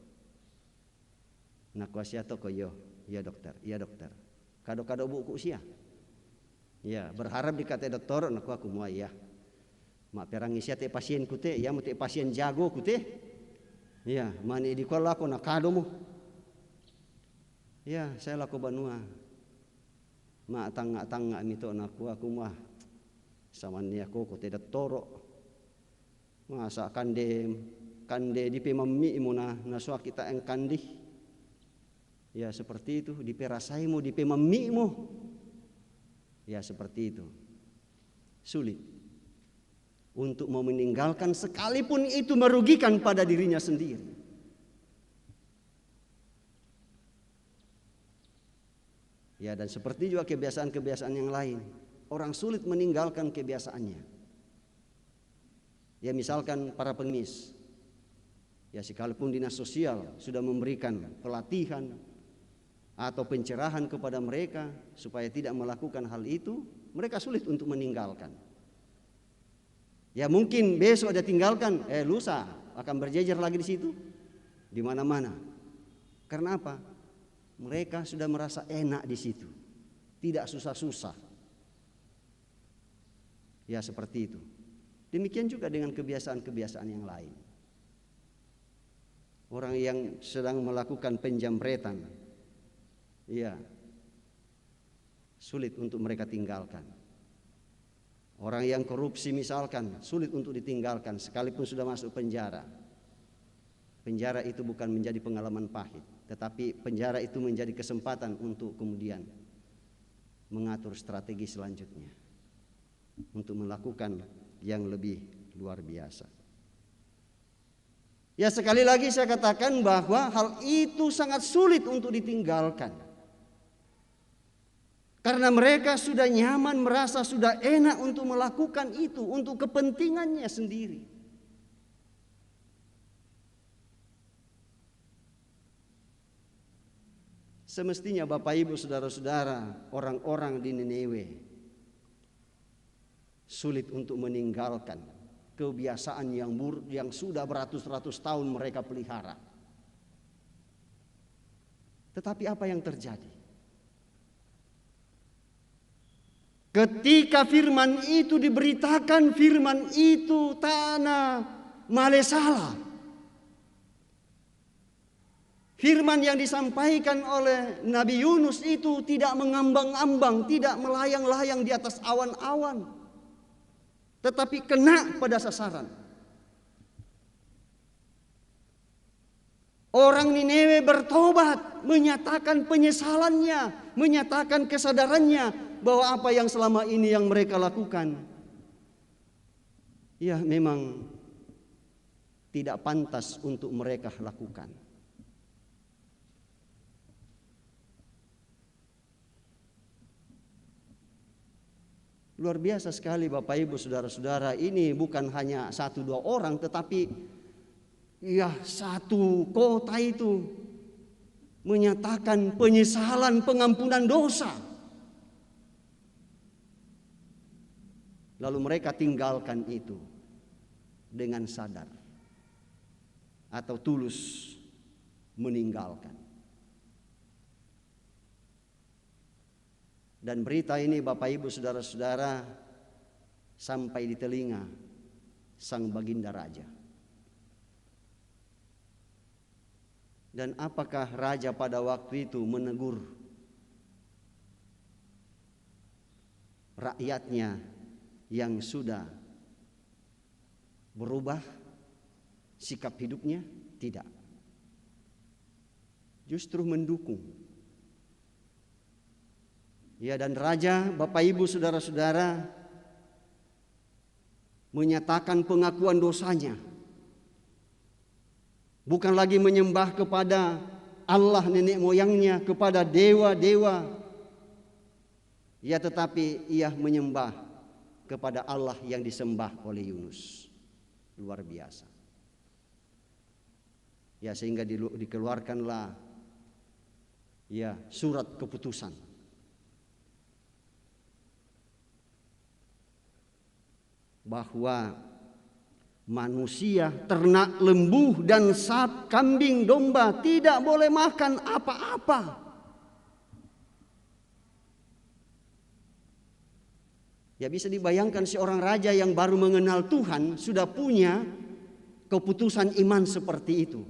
Nakuasia to koyo, iya dokter. Kado-kado buku sia. Ya, berharap dikata dokter naku aku mau ya. Mak perang isia te pasien kute, ya mute pasien jago kute. Ya, mani di kola aku nak kado mu. Ya, saya laku banua. Mak tangga mito naku aku mah. Samannya aku kute dokter. Masa kande di pemami imuna naswa kita yang kandih. Ya seperti itu, diperasaimu, dipemamimu. Ya seperti itu. Sulit untuk mau meninggalkan sekalipun itu merugikan pada dirinya sendiri. Ya dan seperti juga kebiasaan-kebiasaan yang lain. Orang sulit meninggalkan kebiasaannya. Ya misalkan para pengemis. Ya sekalipun dinas sosial sudah memberikan pelatihan atau pencerahan kepada mereka supaya tidak melakukan hal itu, mereka sulit untuk meninggalkan. Ya mungkin besok ada tinggalkan, lusa akan berjejer lagi di situ, di mana-mana. Karena apa? Mereka sudah merasa enak di situ, tidak susah-susah. Ya seperti itu. Demikian juga dengan kebiasaan-kebiasaan yang lain. Orang yang sedang melakukan penjamretan, ya sulit untuk mereka tinggalkan. Orang yang korupsi misalkan sulit untuk ditinggalkan sekalipun sudah masuk penjara. Penjara itu bukan menjadi pengalaman pahit, tetapi penjara itu menjadi kesempatan untuk kemudian mengatur strategi selanjutnya untuk melakukan yang lebih luar biasa. Ya sekali lagi saya katakan bahwa hal itu sangat sulit untuk ditinggalkan. Karena mereka sudah nyaman, merasa sudah enak untuk melakukan itu untuk kepentingannya sendiri. Semestinya Bapak Ibu saudara-saudara, orang-orang di Niniwe sulit untuk meninggalkan kebiasaan yang buruk yang sudah beratus-ratus tahun mereka pelihara. Tetapi apa yang terjadi? Ketika firman itu diberitakan, firman itu tanah Malesala. Firman yang disampaikan oleh Nabi Yunus itu tidak mengambang-ambang, tidak melayang-layang di atas awan-awan, tetapi kena pada sasaran. Orang Niniwe bertobat, menyatakan penyesalannya, menyatakan kesadarannya bahwa apa yang selama ini yang mereka lakukan, ya memang tidak pantas untuk mereka lakukan. Luar biasa sekali Bapak Ibu saudara-saudara, ini bukan hanya 1-2 orang tetapi ya satu kota itu menyatakan penyesalan, pengampunan dosa. Lalu mereka tinggalkan itu dengan sadar atau tulus meninggalkan. Dan berita ini Bapak Ibu saudara-saudara sampai di telinga sang baginda raja. Dan apakah raja pada waktu itu menegur rakyatnya yang sudah berubah sikap hidupnya? Tidak. Justru mendukung. Ya, dan raja Bapak Ibu saudara-saudara menyatakan pengakuan dosanya. Bukan lagi menyembah kepada Allah nenek moyangnya, kepada dewa-dewa. Ya, tetapi ia menyembah kepada Allah yang disembah oleh Yunus. Luar biasa. Ya, sehingga dikeluarkanlah ya surat keputusan. Bahwa manusia, ternak, lembu, dan kambing, domba tidak boleh makan apa-apa. Ya bisa dibayangkan seorang raja yang baru mengenal Tuhan sudah punya keputusan iman seperti itu.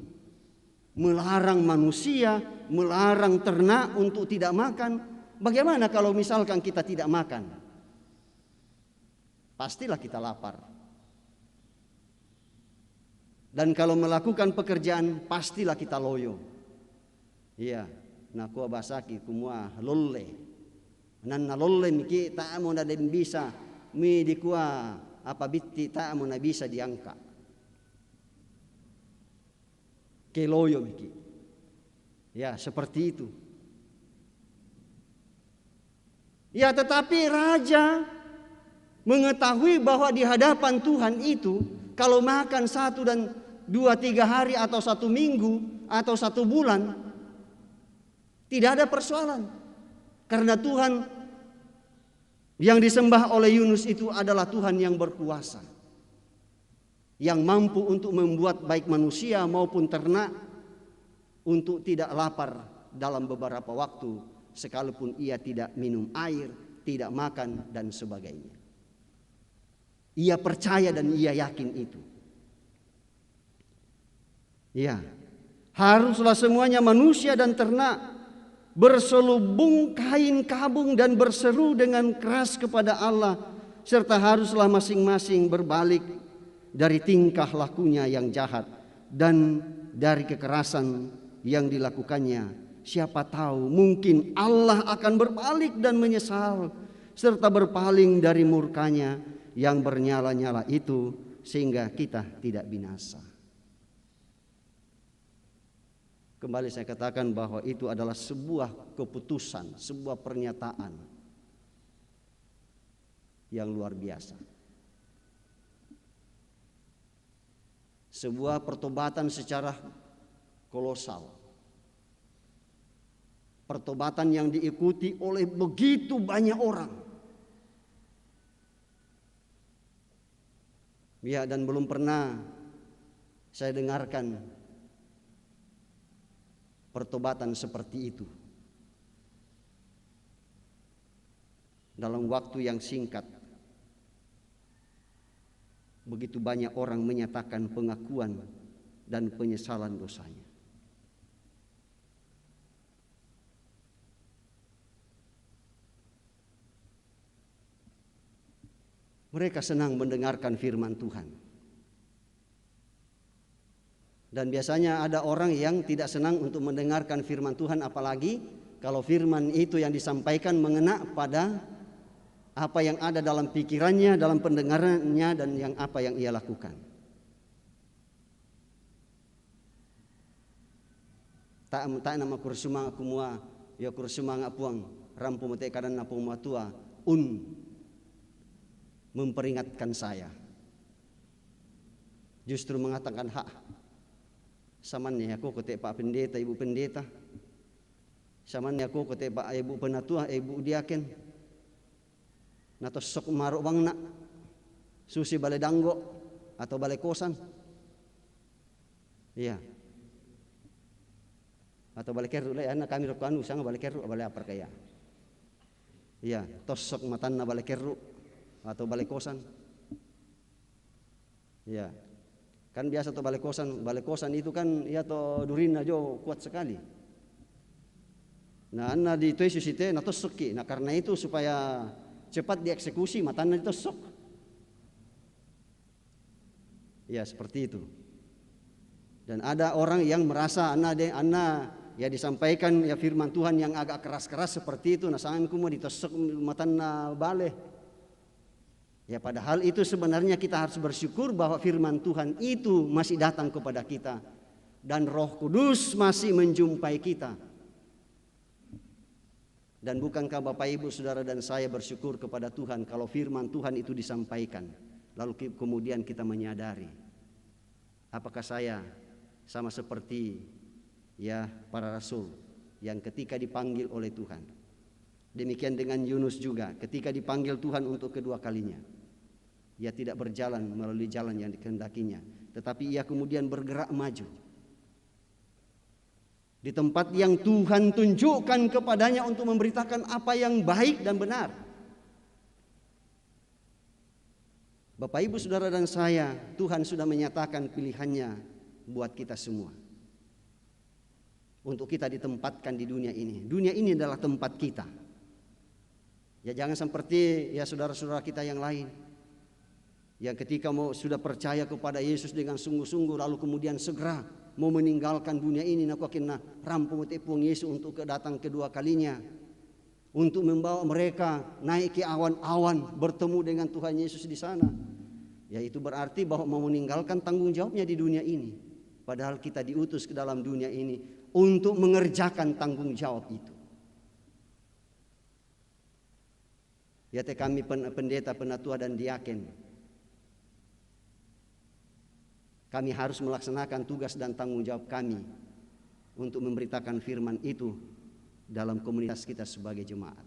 Melarang manusia, melarang ternak untuk tidak makan. Bagaimana kalau misalkan kita tidak makan? Pastilah kita lapar. Dan kalau melakukan pekerjaan pastilah kita loyo. Iya, nakua basaki kumua lolle. Nanna lolle miki ta mo na den bisa mi dikua apa bitti ta mo na bisa diangka. Ke loyo miki. Ya, seperti itu. Ya, tetapi raja mengetahui bahwa di hadapan Tuhan itu kalau makan 1 dan 2, 3 hari atau 1 minggu atau 1 bulan tidak ada persoalan. Karena Tuhan yang disembah oleh Yunus itu adalah Tuhan yang berkuasa, yang mampu untuk membuat baik manusia maupun ternak untuk tidak lapar dalam beberapa waktu, sekalipun ia tidak minum air, tidak makan, dan sebagainya. Ia percaya dan ia yakin itu. Ya, haruslah semuanya manusia dan ternak berselubung kain kabung dan berseru dengan keras kepada Allah, serta haruslah masing-masing berbalik dari tingkah lakunya yang jahat dan dari kekerasan yang dilakukannya. Siapa tahu mungkin Allah akan berbalik dan menyesal serta berpaling dari murkanya yang bernyala-nyala itu, sehingga kita tidak binasa. Kembali saya katakan bahwa itu adalah sebuah keputusan, sebuah pernyataan yang luar biasa. Sebuah pertobatan secara kolosal. Pertobatan yang diikuti oleh begitu banyak orang. Ya, dan belum pernah saya dengarkan pertobatan seperti itu dalam waktu yang singkat. Begitu banyak orang menyatakan pengakuan dan penyesalan dosanya. Mereka senang mendengarkan firman Tuhan. Dan biasanya ada orang yang tidak senang untuk mendengarkan firman Tuhan, apalagi kalau firman itu yang disampaikan mengena pada apa yang ada dalam pikirannya, dalam pendengarannya, dan yang apa yang ia lakukan. Tak nama kursuma kumua, ya kursuma ngapuang, rampu mete kadan napung matua, memperingatkan saya. Justru mengatakan hak. Samannya aku kote Pak Pendeta, Ibu Pendeta. Samannya aku kote Pak Ibu Penatua, Ibu Diaken. Nato sok maruk bang nak susi balai danggo atau balai kosan. Iya. Atau balai keru lah, anak kami rokanu sang balai keru balai apa kaya. Iya, tosok matanna balai keru atau balai kosan. Iya. Kan biasa tuh balai kosan itu kan ya to durina jo kuat sekali. Nah, anna di itu susite na tosok. Nah, karena itu supaya cepat dieksekusi matanya ditosok. Ya, seperti itu. Dan ada orang yang merasa anna ya disampaikan ya firman Tuhan yang agak keras-keras seperti itu, nah sangan kumu ditosok matanya bale. Ya, padahal itu sebenarnya kita harus bersyukur bahwa firman Tuhan itu masih datang kepada kita dan Roh Kudus masih menjumpai kita. Dan bukankah Bapak Ibu Saudara dan saya bersyukur kepada Tuhan kalau firman Tuhan itu disampaikan, lalu kemudian kita menyadari, apakah saya sama seperti ya para rasul yang ketika dipanggil oleh Tuhan. Demikian dengan Yunus juga, ketika dipanggil Tuhan untuk kedua kalinya, ia tidak berjalan melalui jalan yang dikehendakinya, tetapi ia kemudian bergerak maju di tempat yang Tuhan tunjukkan kepadanya untuk memberitakan apa yang baik dan benar. Bapak Ibu Saudara dan saya, Tuhan sudah menyatakan pilihannya buat kita semua. Untuk kita ditempatkan di dunia ini. Dunia ini adalah tempat kita. Ya, jangan seperti ya saudara-saudara kita yang lain, yang ketika sudah percaya kepada Yesus dengan sungguh-sungguh lalu kemudian segera mau meninggalkan dunia ini, nak akhirnya rampung tepung Yesus untuk datang kedua kalinya untuk membawa mereka naik ke awan-awan bertemu dengan Tuhan Yesus di sana. Ya, itu berarti bahwa mau meninggalkan tanggung jawabnya di dunia ini, padahal kita diutus ke dalam dunia ini untuk mengerjakan tanggung jawab itu. Ya, kami pendeta, penatua dan diaken, kami harus melaksanakan tugas dan tanggung jawab kami untuk memberitakan firman itu dalam komunitas kita sebagai jemaat.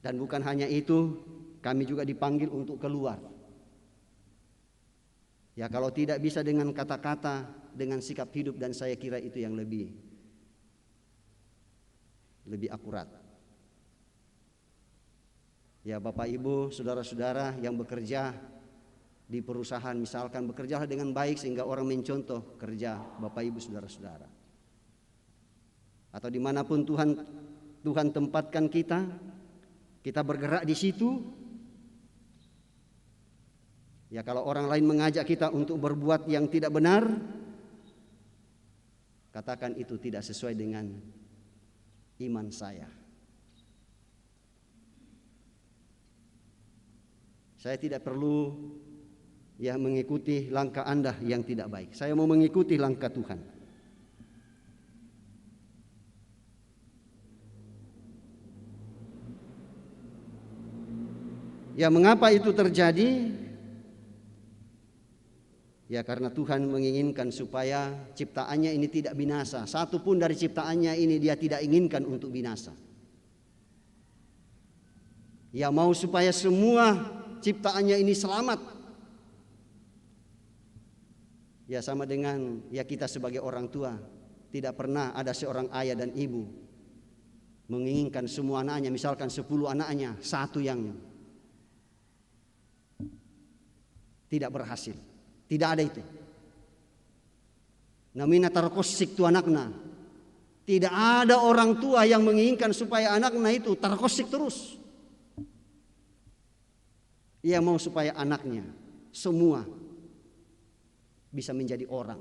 Dan bukan hanya itu, kami juga dipanggil untuk keluar. Ya, kalau tidak bisa dengan kata-kata, dengan sikap hidup, dan saya kira itu yang lebih lebih akurat. Ya Bapak Ibu, saudara-saudara yang bekerja di perusahaan, misalkan bekerjalah dengan baik sehingga orang mencontoh kerja Bapak Ibu saudara-saudara. Atau dimanapun Tuhan tempatkan kita bergerak di situ. Ya kalau orang lain mengajak kita untuk berbuat yang tidak benar, katakan itu tidak sesuai dengan iman saya. Saya tidak perlu mengikuti langkah Anda yang tidak baik. Saya mau mengikuti langkah Tuhan. Ya mengapa itu terjadi? Ya karena Tuhan menginginkan supaya ciptaannya ini tidak binasa. Satu pun dari ciptaannya ini Dia tidak inginkan untuk binasa. Ya mau supaya semua ciptaannya ini selamat. Ya sama dengan kita sebagai orang tua, tidak pernah ada seorang ayah dan ibu menginginkan semua anaknya, misalkan 10 anaknya, satu yang tidak berhasil. Tidak ada itu. Namina tarkosik tu anakna. Tidak ada orang tua yang menginginkan supaya anaknya itu tarkosik terus. Ia mau supaya anaknya semua bisa menjadi orang.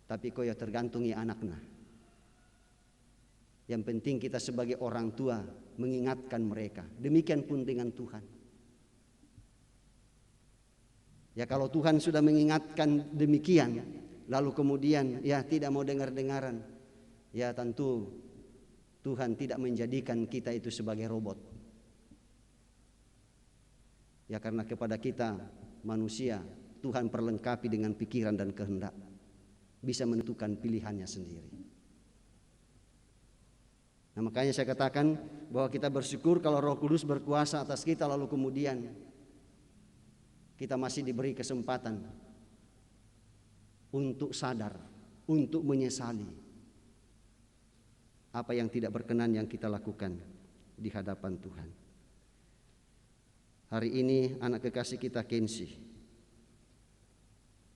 Tapi kau ya tergantung anaknya. Yang penting kita sebagai orang tua mengingatkan mereka. Demikian pun dengan Tuhan. Ya kalau Tuhan sudah mengingatkan demikian, lalu kemudian tidak mau dengar-dengaran, ya tentu Tuhan tidak menjadikan kita itu sebagai robot. Ya karena kepada kita manusia Tuhan perlengkapi dengan pikiran dan kehendak, bisa menentukan pilihannya sendiri. Nah makanya saya katakan bahwa kita bersyukur kalau Roh Kudus berkuasa atas kita, lalu kemudian kita masih diberi kesempatan untuk sadar, untuk menyesali apa yang tidak berkenan yang kita lakukan di hadapan Tuhan. Hari ini anak kekasih kita Kensi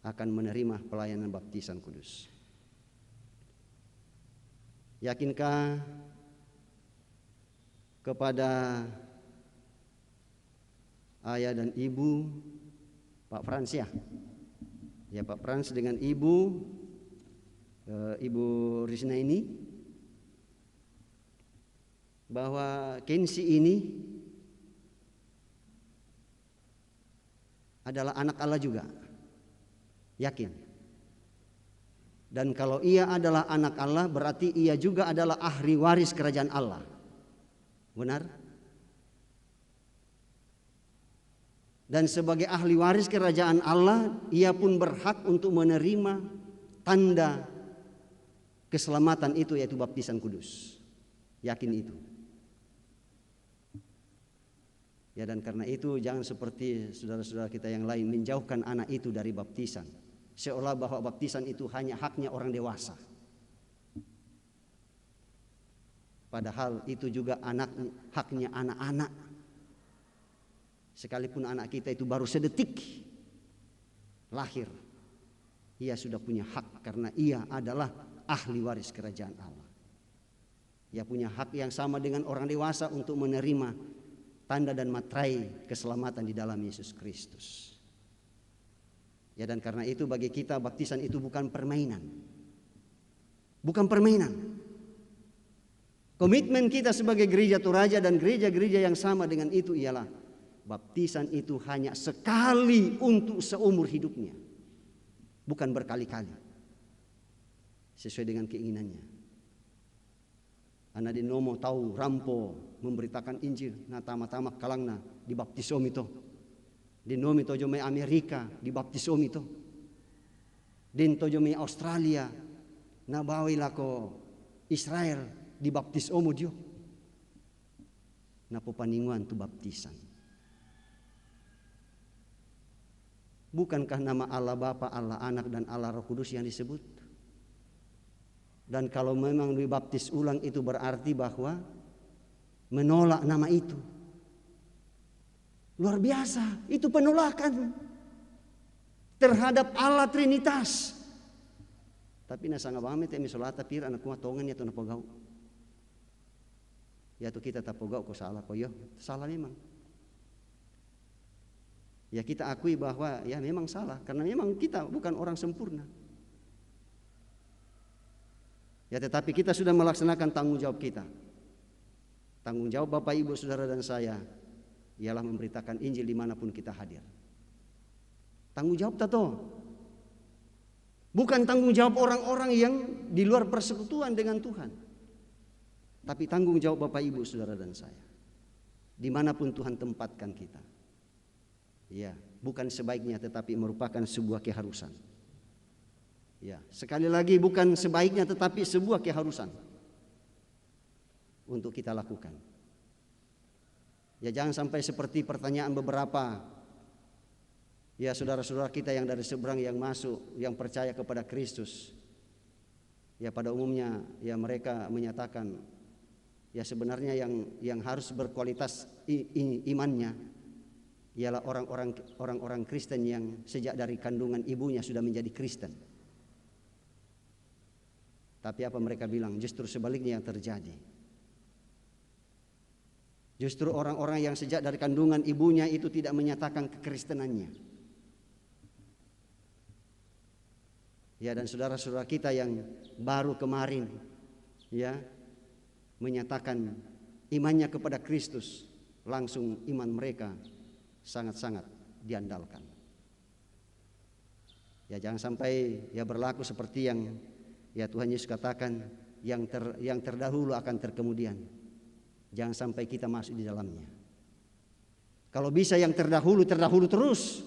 akan menerima pelayanan baptisan kudus. Yakinkah kepada ayah dan ibu Pak Frans ya Pak Frans dengan Ibu Risna ini, bahwa Kensi ini adalah anak Allah juga. Yakin. Dan kalau ia adalah anak Allah, berarti ia juga adalah ahli waris kerajaan Allah. Benar? Dan sebagai ahli waris kerajaan Allah, ia pun berhak untuk menerima tanda keselamatan itu, yaitu baptisan kudus. Yakin itu. Ya dan karena itu jangan seperti saudara-saudara kita yang lain menjauhkan anak itu dari baptisan, seolah bahwa baptisan itu hanya haknya orang dewasa. Padahal itu juga haknya anak-anak. Sekalipun anak kita itu baru sedetik lahir, ia sudah punya hak karena ia adalah ahli waris kerajaan Allah. Ia punya hak yang sama dengan orang dewasa untuk menerima tanda dan materai keselamatan di dalam Yesus Kristus. Ya dan karena itu bagi kita baptisan itu bukan permainan. Bukan permainan. Komitmen kita sebagai gereja Toraja dan gereja-gereja yang sama dengan itu ialah baptisan itu hanya sekali untuk seumur hidupnya. Bukan berkali-kali. Sesuai dengan keinginannya. Anak di nomo tahu rampo memberitakan Injil, nah tama-tama kalangna dibaptisom itu. Di nomi tojo me Amerika dibaptisom itu. Din tojo me Australia na bawi lako Israel dibaptisom dio. Na paninguan tu baptisan. Bukankah nama Allah Bapa, Allah Anak dan Allah Roh Kudus yang disebut? Dan kalau memang dibaptis ulang itu berarti bahwa menolak nama itu. Luar biasa, itu penolakan terhadap Allah Trinitas. Tapi nasa ngabame temi solata pir anak kuat tongan ya tu napogau. Ya tu kita tapogau ko salah ko yo, salah memang. Ya kita akui bahwa ya memang salah karena memang kita bukan orang sempurna. Ya tetapi kita sudah melaksanakan tanggung jawab kita. Tanggung jawab Bapak Ibu Saudara dan saya ialah memberitakan Injil dimanapun kita hadir. Tanggung jawab tato. Bukan tanggung jawab orang-orang yang di luar persekutuan dengan Tuhan. Tapi tanggung jawab Bapak Ibu Saudara dan saya. Dimanapun Tuhan tempatkan kita. Ya, bukan sebaiknya tetapi merupakan sebuah keharusan. Ya, sekali lagi bukan sebaiknya tetapi sebuah keharusan untuk kita lakukan. Ya jangan sampai seperti pertanyaan beberapa ya saudara-saudara kita yang dari seberang yang masuk, yang percaya kepada Kristus. Ya pada umumnya ya mereka menyatakan ya sebenarnya yang harus berkualitas imannya ialah orang-orang Kristen yang sejak dari kandungan ibunya sudah menjadi Kristen. Tapi apa mereka bilang? Justru sebaliknya yang terjadi. Justru orang-orang yang sejak dari kandungan ibunya itu tidak menyatakan kekristenannya. Ya dan saudara-saudara kita yang baru kemarin ya menyatakan imannya kepada Kristus, langsung iman mereka sangat-sangat diandalkan. Ya jangan sampai ya berlaku seperti yang ya Tuhan Yesus katakan yang terdahulu akan terkemudian. Jangan sampai kita masuk di dalamnya. Kalau bisa yang terdahulu terus.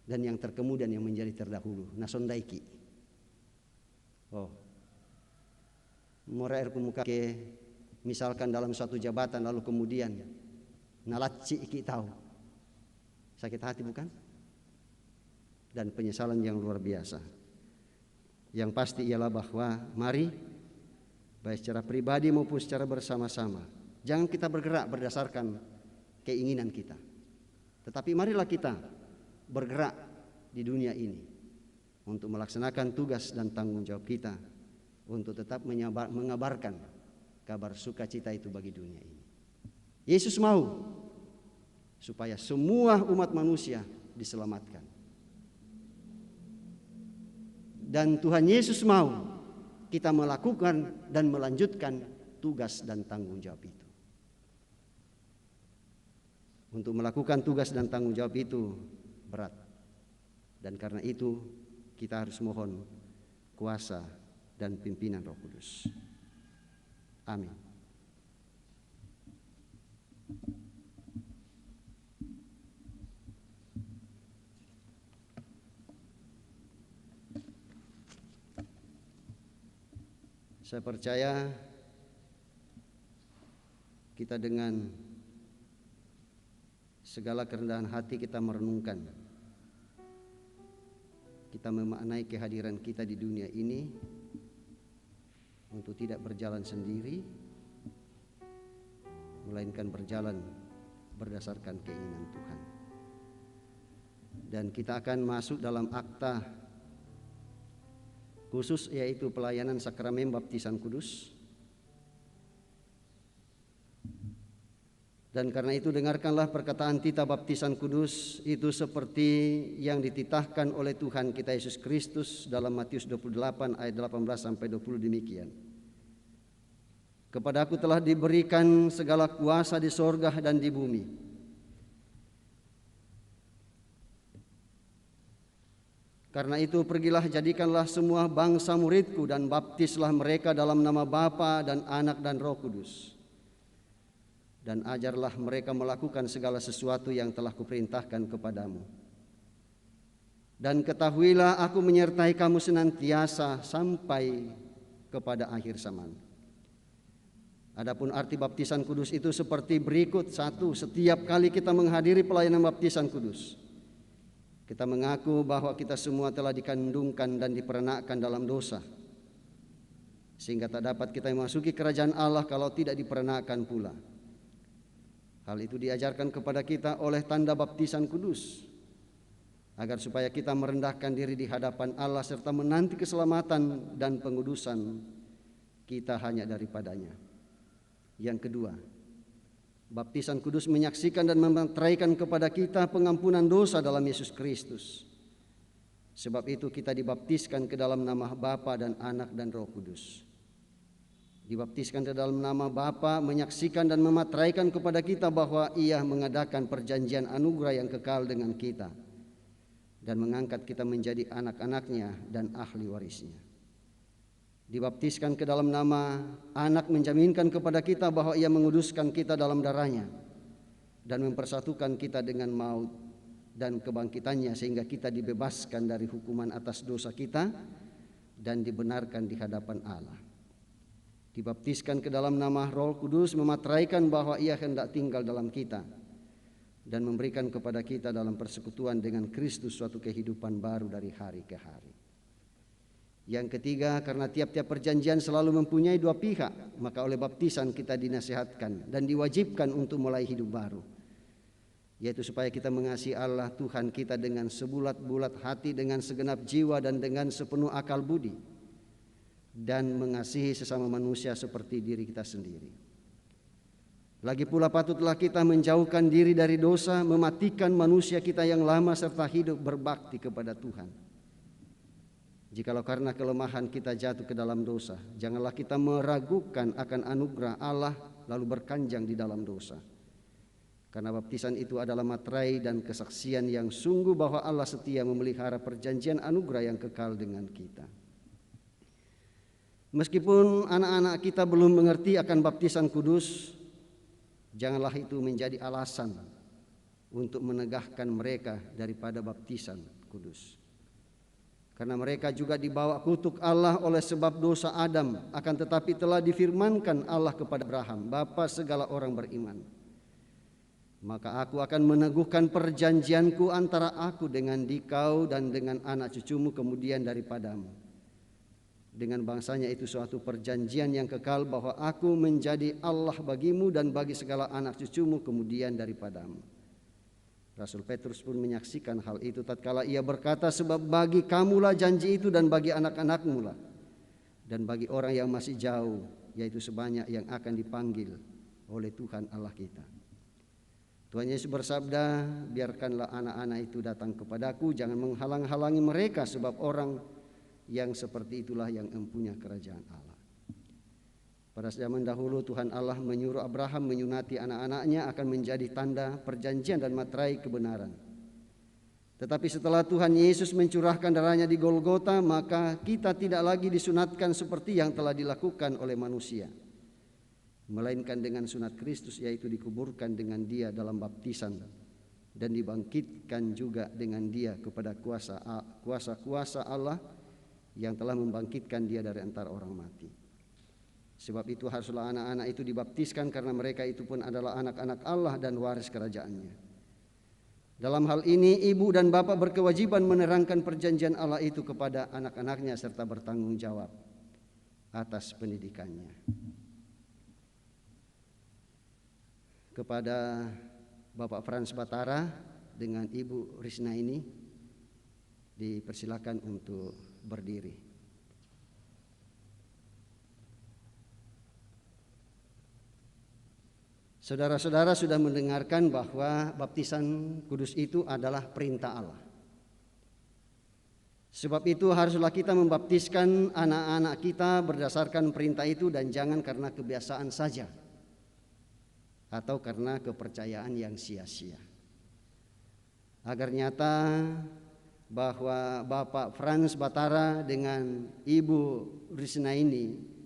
Dan yang terkemudian yang menjadi terdahulu. Nasondaiki. Oh. Mora muka ke misalkan dalam suatu jabatan lalu kemudian nalatci iki tahu. Sakit hati bukan? Dan penyesalan yang luar biasa. Yang pasti ialah bahwa mari baik secara pribadi maupun secara bersama-sama jangan kita bergerak berdasarkan keinginan kita. Tetapi marilah kita bergerak di dunia ini untuk melaksanakan tugas dan tanggung jawab kita untuk tetap mengabarkan kabar sukacita itu bagi dunia ini. Yesus mau supaya semua umat manusia diselamatkan. Dan Tuhan Yesus mau kita melakukan dan melanjutkan tugas dan tanggung jawab itu. Untuk melakukan tugas dan tanggung jawab itu berat. Dan karena itu kita harus mohon kuasa dan pimpinan Roh Kudus. Amin. Saya percaya kita dengan segala kerendahan hati kita merenungkan, kita memaknai kehadiran kita di dunia ini untuk tidak berjalan sendiri, melainkan berjalan berdasarkan keinginan Tuhan. Dan kita akan masuk dalam akta khusus yaitu pelayanan sakramen baptisan kudus. Dan karena itu dengarkanlah perkataan titah baptisan kudus itu seperti yang dititahkan oleh Tuhan kita Yesus Kristus dalam Matius 28 ayat 18 sampai 20 demikian. Kepadaku telah diberikan segala kuasa di sorga dan di bumi. Karena itu pergilah jadikanlah semua bangsa muridku dan baptislah mereka dalam nama Bapa dan Anak dan Roh Kudus. Dan ajarlah mereka melakukan segala sesuatu yang telah kuperintahkan kepadamu. Dan ketahuilah aku menyertai kamu senantiasa sampai kepada akhir zaman. Adapun arti baptisan kudus itu seperti berikut. 1. Setiap kali kita menghadiri pelayanan baptisan kudus, Kita mengaku bahwa kita semua telah dikandungkan dan diperanakkan dalam dosa, sehingga tak dapat kita memasuki kerajaan Allah kalau tidak diperanakkan pula. Hal itu diajarkan kepada kita oleh tanda baptisan kudus, agar supaya kita merendahkan diri di hadapan Allah serta menanti keselamatan dan pengudusan kita hanya daripadanya. Yang kedua, baptisan kudus menyaksikan dan memeteraikan kepada kita pengampunan dosa dalam Yesus Kristus. Sebab itu kita dibaptiskan ke dalam nama Bapa dan Anak dan Roh Kudus. Dibaptiskan ke dalam nama Bapa menyaksikan dan memeteraikan kepada kita bahwa Ia mengadakan perjanjian anugerah yang kekal dengan kita dan mengangkat kita menjadi anak-anaknya dan ahli warisnya. Dibaptiskan ke dalam nama Anak menjaminkan kepada kita bahwa Ia menguduskan kita dalam darahnya dan mempersatukan kita dengan maut dan kebangkitannya, sehingga kita dibebaskan dari hukuman atas dosa kita dan dibenarkan di hadapan Allah. Dibaptiskan ke dalam nama Roh Kudus memeteraikan bahwa Ia hendak tinggal dalam kita dan memberikan kepada kita dalam persekutuan dengan Kristus suatu kehidupan baru dari hari ke hari. Yang ketiga, karena tiap-tiap perjanjian selalu mempunyai dua pihak, maka oleh baptisan kita dinasihatkan dan diwajibkan untuk mulai hidup baru, yaitu supaya kita mengasihi Allah Tuhan kita dengan sebulat-bulat hati, dengan segenap jiwa dan dengan sepenuh akal budi, dan mengasihi sesama manusia seperti diri kita sendiri. Lagi pula patutlah kita menjauhkan diri dari dosa, mematikan manusia kita yang lama serta hidup berbakti kepada Tuhan. Jikalau karena kelemahan kita jatuh ke dalam dosa, janganlah kita meragukan akan anugerah Allah lalu berkanjang di dalam dosa. Karena baptisan itu adalah materai dan kesaksian yang sungguh bahwa Allah setia memelihara perjanjian anugerah yang kekal dengan kita. Meskipun anak-anak kita belum mengerti akan baptisan kudus, janganlah itu menjadi alasan untuk menegahkan mereka daripada baptisan kudus. Karena mereka juga dibawa kutuk Allah oleh sebab dosa Adam, akan tetapi telah difirmankan Allah kepada Abraham, bapa segala orang beriman. Maka aku akan meneguhkan perjanjianku antara aku dengan dikau dan dengan anak cucumu kemudian daripadamu. Dengan bangsanya itu suatu perjanjian yang kekal bahwa aku menjadi Allah bagimu dan bagi segala anak cucumu kemudian daripadamu. Rasul Petrus pun menyaksikan hal itu tatkala ia berkata, sebab bagi kamulah janji itu dan bagi anak-anakmu lah dan bagi orang yang masih jauh, yaitu sebanyak yang akan dipanggil oleh Tuhan Allah kita. Tuhan Yesus bersabda, biarkanlah anak-anak itu datang kepadaku, jangan menghalang-halangi mereka, sebab orang yang seperti itulah yang empunya kerajaan Allah. Pada zaman dahulu Tuhan Allah menyuruh Abraham menyunati anak-anaknya akan menjadi tanda perjanjian dan materai kebenaran. Tetapi setelah Tuhan Yesus mencurahkan darahnya di Golgota, maka kita tidak lagi disunatkan seperti yang telah dilakukan oleh manusia, melainkan dengan sunat Kristus, yaitu dikuburkan dengan Dia dalam baptisan dan dibangkitkan juga dengan Dia kepada kuasa-kuasa Allah yang telah membangkitkan Dia dari antara orang mati. Sebab itu haruslah anak-anak itu dibaptiskan, karena mereka itu pun adalah anak-anak Allah dan waris kerajaannya. Dalam hal ini ibu dan bapak berkewajiban menerangkan perjanjian Allah itu kepada anak-anaknya serta bertanggung jawab atas pendidikannya. Kepada Bapak Frans Batara dengan Ibu Risna ini dipersilakan untuk berdiri. Saudara-saudara sudah mendengarkan bahwa baptisan kudus itu adalah perintah Allah. Sebab itu haruslah kita membaptiskan anak-anak kita berdasarkan perintah itu dan jangan karena kebiasaan saja atau karena kepercayaan yang sia-sia. Agar nyata bahwa Bapak Frans Batara dengan Ibu Risna ini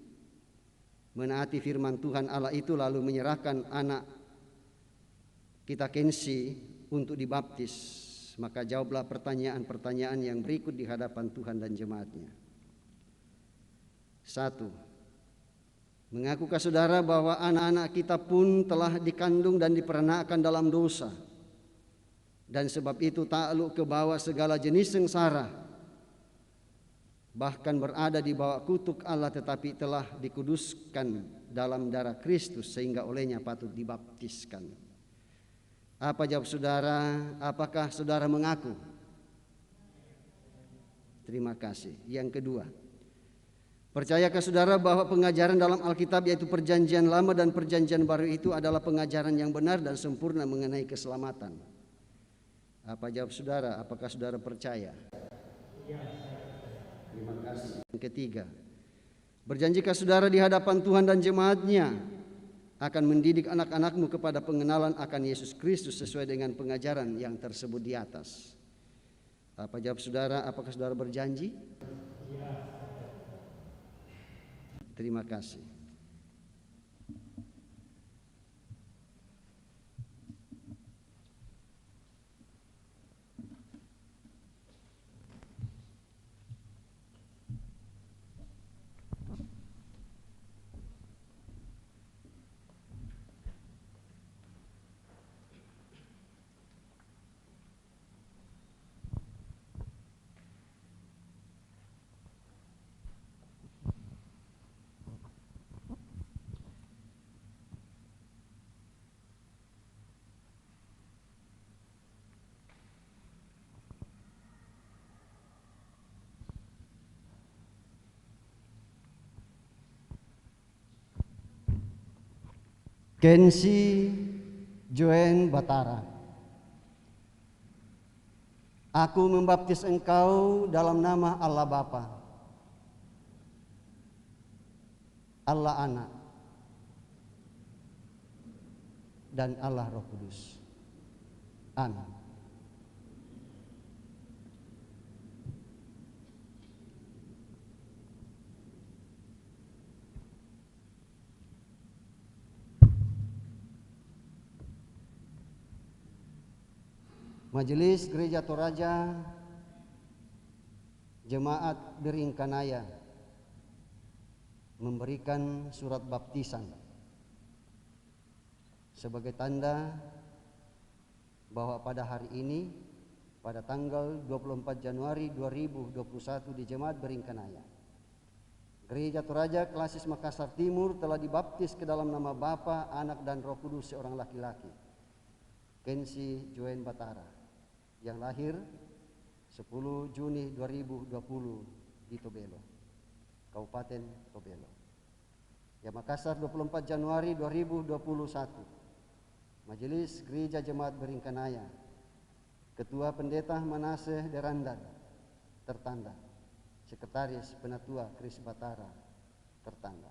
menaati firman Tuhan Allah itu lalu menyerahkan anak kita Kensi untuk dibaptis, maka jawablah pertanyaan-pertanyaan yang berikut di hadapan Tuhan dan jemaatnya. 1. Mengakukah saudara bahwa anak-anak kita pun telah dikandung dan diperanakkan dalam dosa? Dan sebab itu takluk ke bawah segala jenis sengsara, bahkan berada di bawah kutuk Allah, tetapi telah dikuduskan dalam darah Kristus sehingga olehnya patut dibaptiskan. Apa jawab saudara? Apakah saudara mengaku? Terima kasih. Yang kedua, percayakah saudara bahwa pengajaran dalam Alkitab yaitu Perjanjian Lama dan Perjanjian Baru itu adalah pengajaran yang benar dan sempurna mengenai keselamatan? Apa jawab saudara? Apakah saudara percaya? Terima kasih. Yang ketiga, berjanjikah saudara di hadapan Tuhan dan jemaatnya akan mendidik anak-anakmu kepada pengenalan akan Yesus Kristus sesuai dengan pengajaran yang tersebut di atas? Apa jawab saudara? Apakah saudara berjanji? Terima kasih. Kensi Joen Batara. Aku membaptis engkau dalam nama Allah Bapa, Allah Anak, dan Allah Roh Kudus. Amin. Majelis Gereja Toraja Jemaat Beringkanaya memberikan surat baptisan sebagai tanda bahwa pada hari ini, pada tanggal 24 Januari 2021 di Jemaat Beringkanaya, Gereja Toraja Klasis Makassar Timur telah dibaptis ke dalam nama Bapa, Anak, dan Roh Kudus seorang laki-laki, Kensi Joen Batara, yang lahir 10 Juni 2020 di Tobelo, Kabupaten Tobelo. Ya, Makassar 24 Januari 2021. Majelis Gereja Jemaat Beringkanaya, Ketua Pendeta Manaseh Derandan, tertanda. Sekretaris Penatua Kris Batara, tertanda.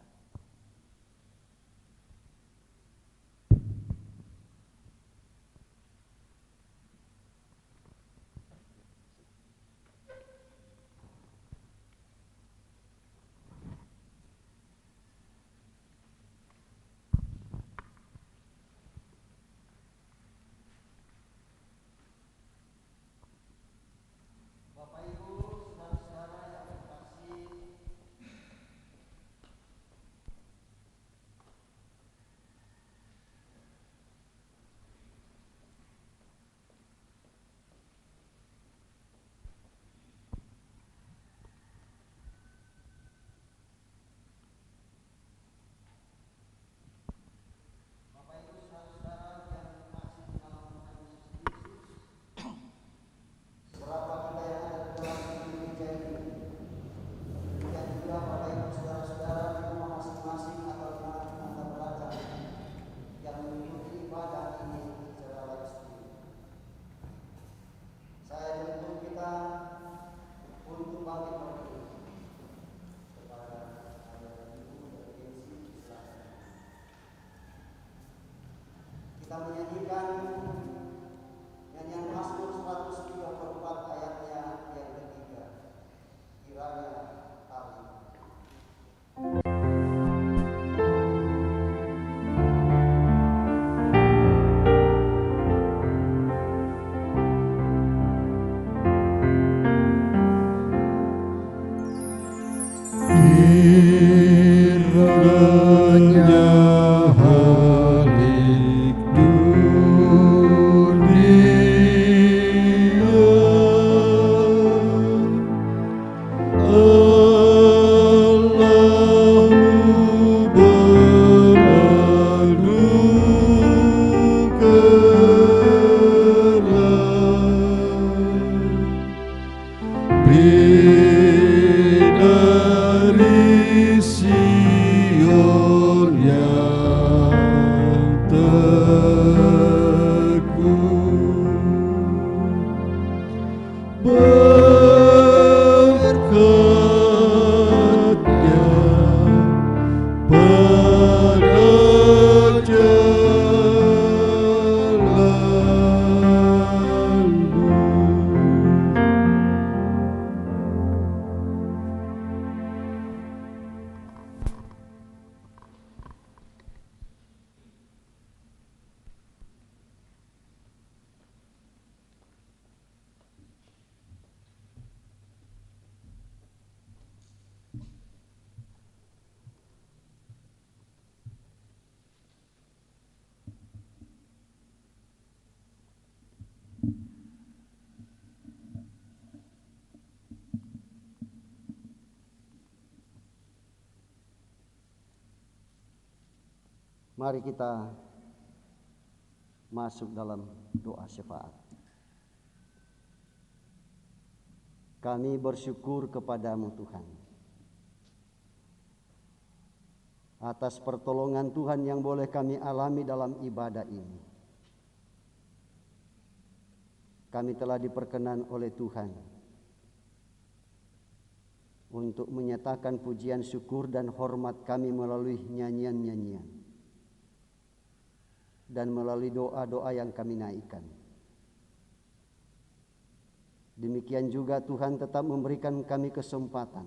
dari Sion yang teguh, berkatnya pada jalanmu. Mari kita masuk dalam doa syafaat. Kami bersyukur kepadamu Tuhan atas pertolongan Tuhan yang boleh kami alami dalam ibadah ini. Kami telah diperkenan oleh Tuhan untuk menyatakan pujian syukur dan hormat kami melalui nyanyian-nyanyian dan melalui doa-doa yang kami naikkan. Demikian juga Tuhan tetap memberikan kami kesempatan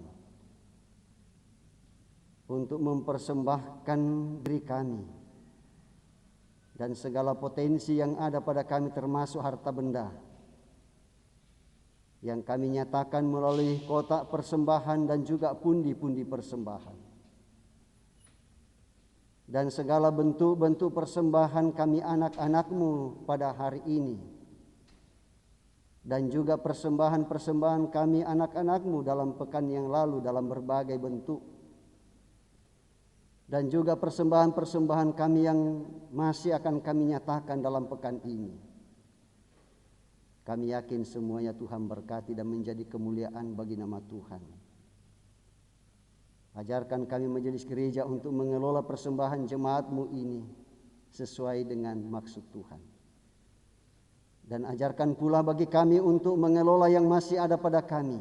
untuk mempersembahkan diri kami dan segala potensi yang ada pada kami, termasuk harta benda yang kami nyatakan melalui kotak persembahan dan juga pundi-pundi persembahan. Dan segala bentuk-bentuk persembahan kami anak-anak-Mu pada hari ini, dan juga persembahan-persembahan kami anak-anak-Mu dalam pekan yang lalu dalam berbagai bentuk, dan juga persembahan-persembahan kami yang masih akan kami nyatakan dalam pekan ini. Kami yakin semuanya Tuhan berkati dan menjadi kemuliaan bagi nama Tuhan. Ajarkan kami majelis gereja untuk mengelola persembahan jemaat-Mu ini sesuai dengan maksud Tuhan. Dan ajarkan pula bagi kami untuk mengelola yang masih ada pada kami.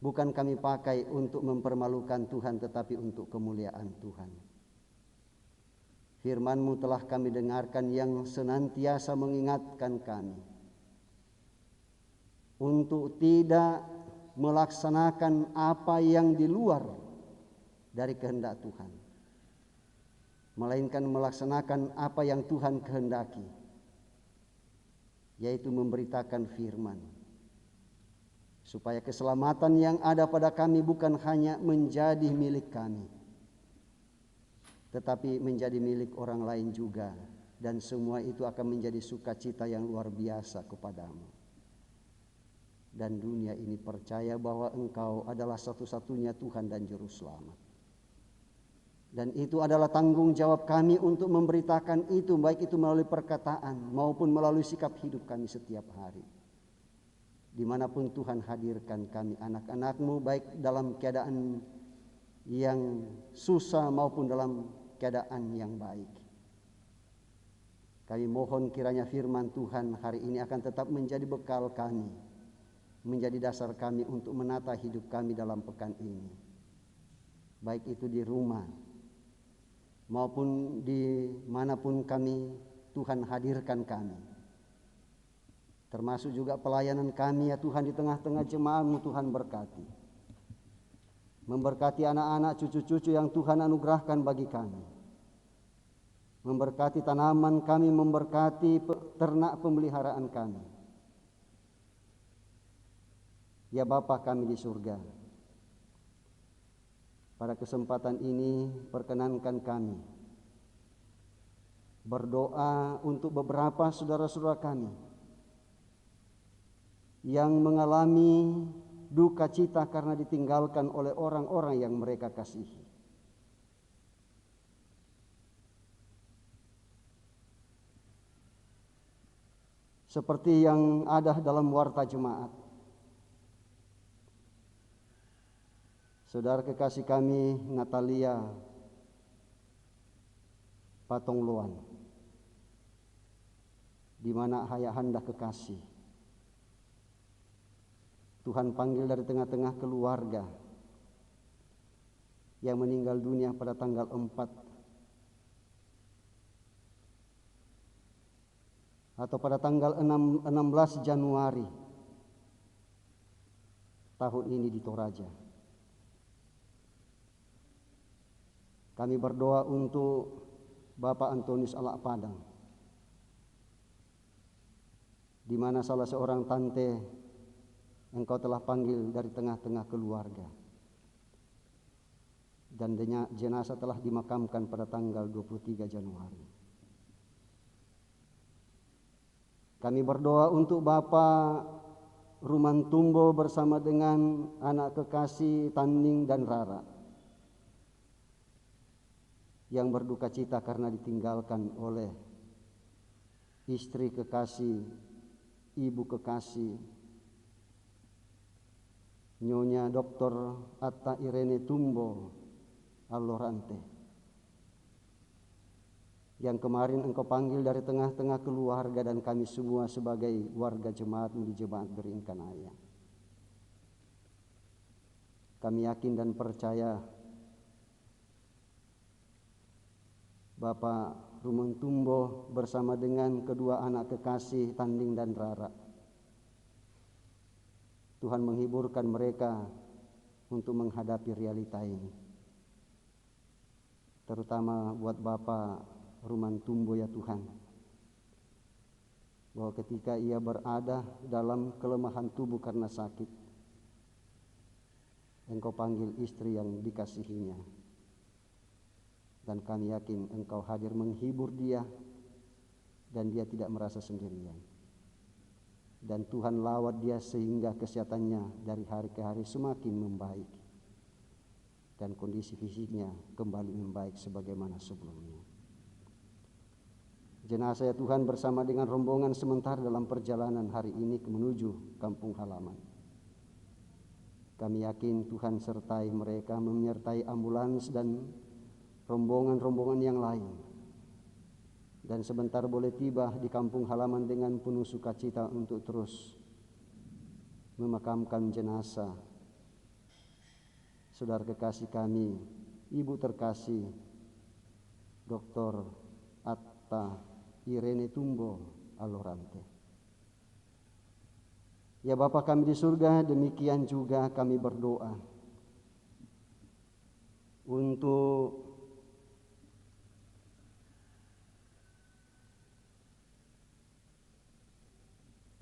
Bukan kami pakai untuk mempermalukan Tuhan, tetapi untuk kemuliaan Tuhan. Firman-Mu telah kami dengarkan yang senantiasa mengingatkan kami untuk tidak melaksanakan apa yang di luar dari kehendak Tuhan, melainkan melaksanakan apa yang Tuhan kehendaki, yaitu memberitakan firman, supaya keselamatan yang ada pada kami bukan hanya menjadi milik kami, tetapi menjadi milik orang lain juga, dan semua itu akan menjadi sukacita yang luar biasa kepadamu. Dan dunia ini percaya bahwa Engkau adalah satu-satunya Tuhan dan Juru Selamat. Dan itu adalah tanggung jawab kami untuk memberitakan itu, baik itu melalui perkataan maupun melalui sikap hidup kami setiap hari. Dimanapun Tuhan hadirkan kami anak-anak-Mu, baik dalam keadaan yang susah maupun dalam keadaan yang baik. Kami mohon kiranya firman Tuhan hari ini akan tetap menjadi bekal kami, menjadi dasar kami untuk menata hidup kami dalam pekan ini, baik itu di rumah maupun di manapun kami Tuhan hadirkan kami, termasuk juga pelayanan kami ya Tuhan di tengah-tengah jemaat-Mu. Tuhan berkati, memberkati anak-anak cucu-cucu yang Tuhan anugerahkan bagi kami, memberkati tanaman kami, memberkati ternak pemeliharaan kami. Ya Bapa kami di surga, pada kesempatan ini perkenankan kami berdoa untuk beberapa saudara-saudara kami yang mengalami duka cita karena ditinggalkan oleh orang-orang yang mereka kasihi. Seperti yang ada dalam warta jemaat, saudara kekasih kami Natalia Patongloan, di mana ayahanda kekasih Tuhan panggil dari tengah-tengah keluarga yang meninggal dunia pada tanggal 4 atau pada tanggal 16 Januari tahun ini di Toraja. Kami berdoa untuk Bapak Antonius Alak Padang, di mana salah seorang tante engkau telah panggil dari tengah-tengah keluarga, dan jenazah telah dimakamkan pada tanggal 23 Januari. Kami berdoa untuk Bapak Rumantumbo bersama dengan anak kekasih Tanding dan Rara yang berduka cita karena ditinggalkan oleh istri kekasih, ibu kekasih, Nyonya Dr. Atta Irene Tumbo Allorante, yang kemarin engkau panggil dari tengah-tengah keluarga dan kami semua sebagai warga jemaatmu di Jemaat Beringkanaya. Kami yakin dan percaya Bapak Rumantumbo bersama dengan kedua anak kekasih Tanding dan Rara, Tuhan menghiburkan mereka untuk menghadapi realita ini. Terutama buat Bapak Rumantumbo ya Tuhan, bahwa ketika ia berada dalam kelemahan tubuh karena sakit, engkau panggil istri yang dikasihinya, dan kami yakin engkau hadir menghibur dia dan dia tidak merasa sendirian, dan Tuhan lawat dia sehingga kesehatannya dari hari ke hari semakin membaik dan kondisi fisiknya kembali membaik sebagaimana sebelumnya. Jenazah ya Tuhan bersama dengan rombongan sementara dalam perjalanan hari ini menuju kampung halaman. Kami yakin Tuhan sertai mereka, menyertai ambulans dan rombongan-rombongan yang lain. Dan sebentar boleh tiba di kampung halaman dengan penuh sukacita untuk terus memakamkan jenazah saudara kekasih kami, ibu terkasih Dr. Atta Irene Tumbo Allorante. Ya Bapa kami di surga, demikian juga kami berdoa untuk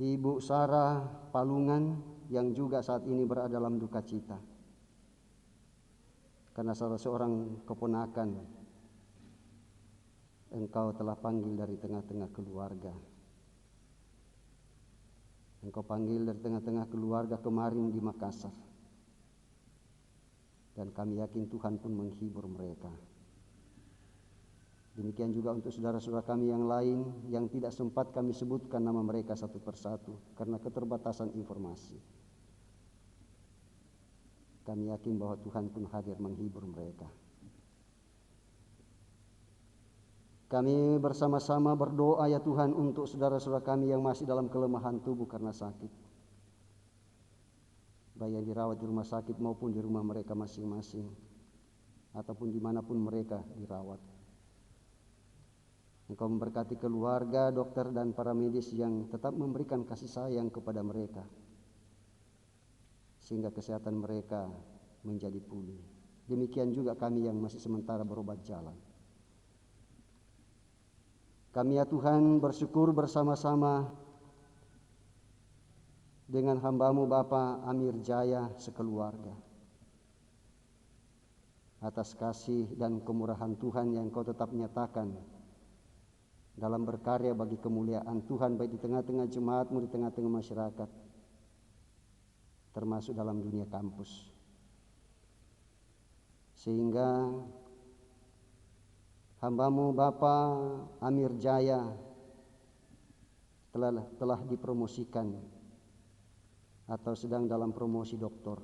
Ibu Sarah Palungan yang juga saat ini berada dalam duka cita karena salah seorang keponakan engkau telah panggil dari tengah-tengah keluarga. Engkau panggil dari tengah-tengah keluarga kemarin di Makassar. Dan kami yakin Tuhan pun menghibur mereka. Demikian juga untuk saudara-saudara kami yang lain yang tidak sempat kami sebutkan nama mereka satu persatu karena keterbatasan informasi. Kami yakin bahwa Tuhan pun hadir menghibur mereka. Kami bersama-sama berdoa ya Tuhan untuk saudara-saudara kami yang masih dalam kelemahan tubuh karena sakit, baik yang dirawat di rumah sakit maupun di rumah mereka masing-masing, ataupun dimanapun mereka dirawat. Engkau memberkati keluarga, dokter dan para medis yang tetap memberikan kasih sayang kepada mereka, sehingga kesehatan mereka menjadi pulih. Demikian juga kami yang masih sementara berobat jalan. Kami ya Tuhan bersyukur bersama-sama dengan hamba-Mu Bapak Amir Jaya sekeluarga atas kasih dan kemurahan Tuhan yang Kau tetap nyatakan dalam berkarya bagi kemuliaan Tuhan, baik di tengah-tengah jemaat-Mu, di tengah-tengah masyarakat, termasuk dalam dunia kampus, sehingga hamba-Mu Bapak Amir Jaya telah dipromosikan atau sedang dalam promosi doktor.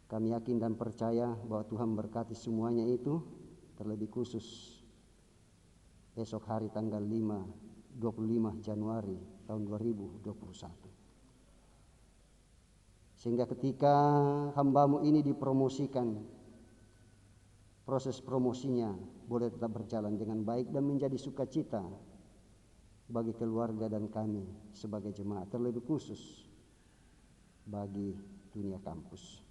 Kami yakin dan percaya bahwa Tuhan berkati semuanya itu, terlebih khusus esok hari tanggal 25 Januari tahun 2021. Sehingga ketika hamba-Mu ini dipromosikan, proses promosinya boleh tetap berjalan dengan baik dan menjadi sukacita bagi keluarga dan kami sebagai jemaat, terlebih khusus bagi dunia kampus.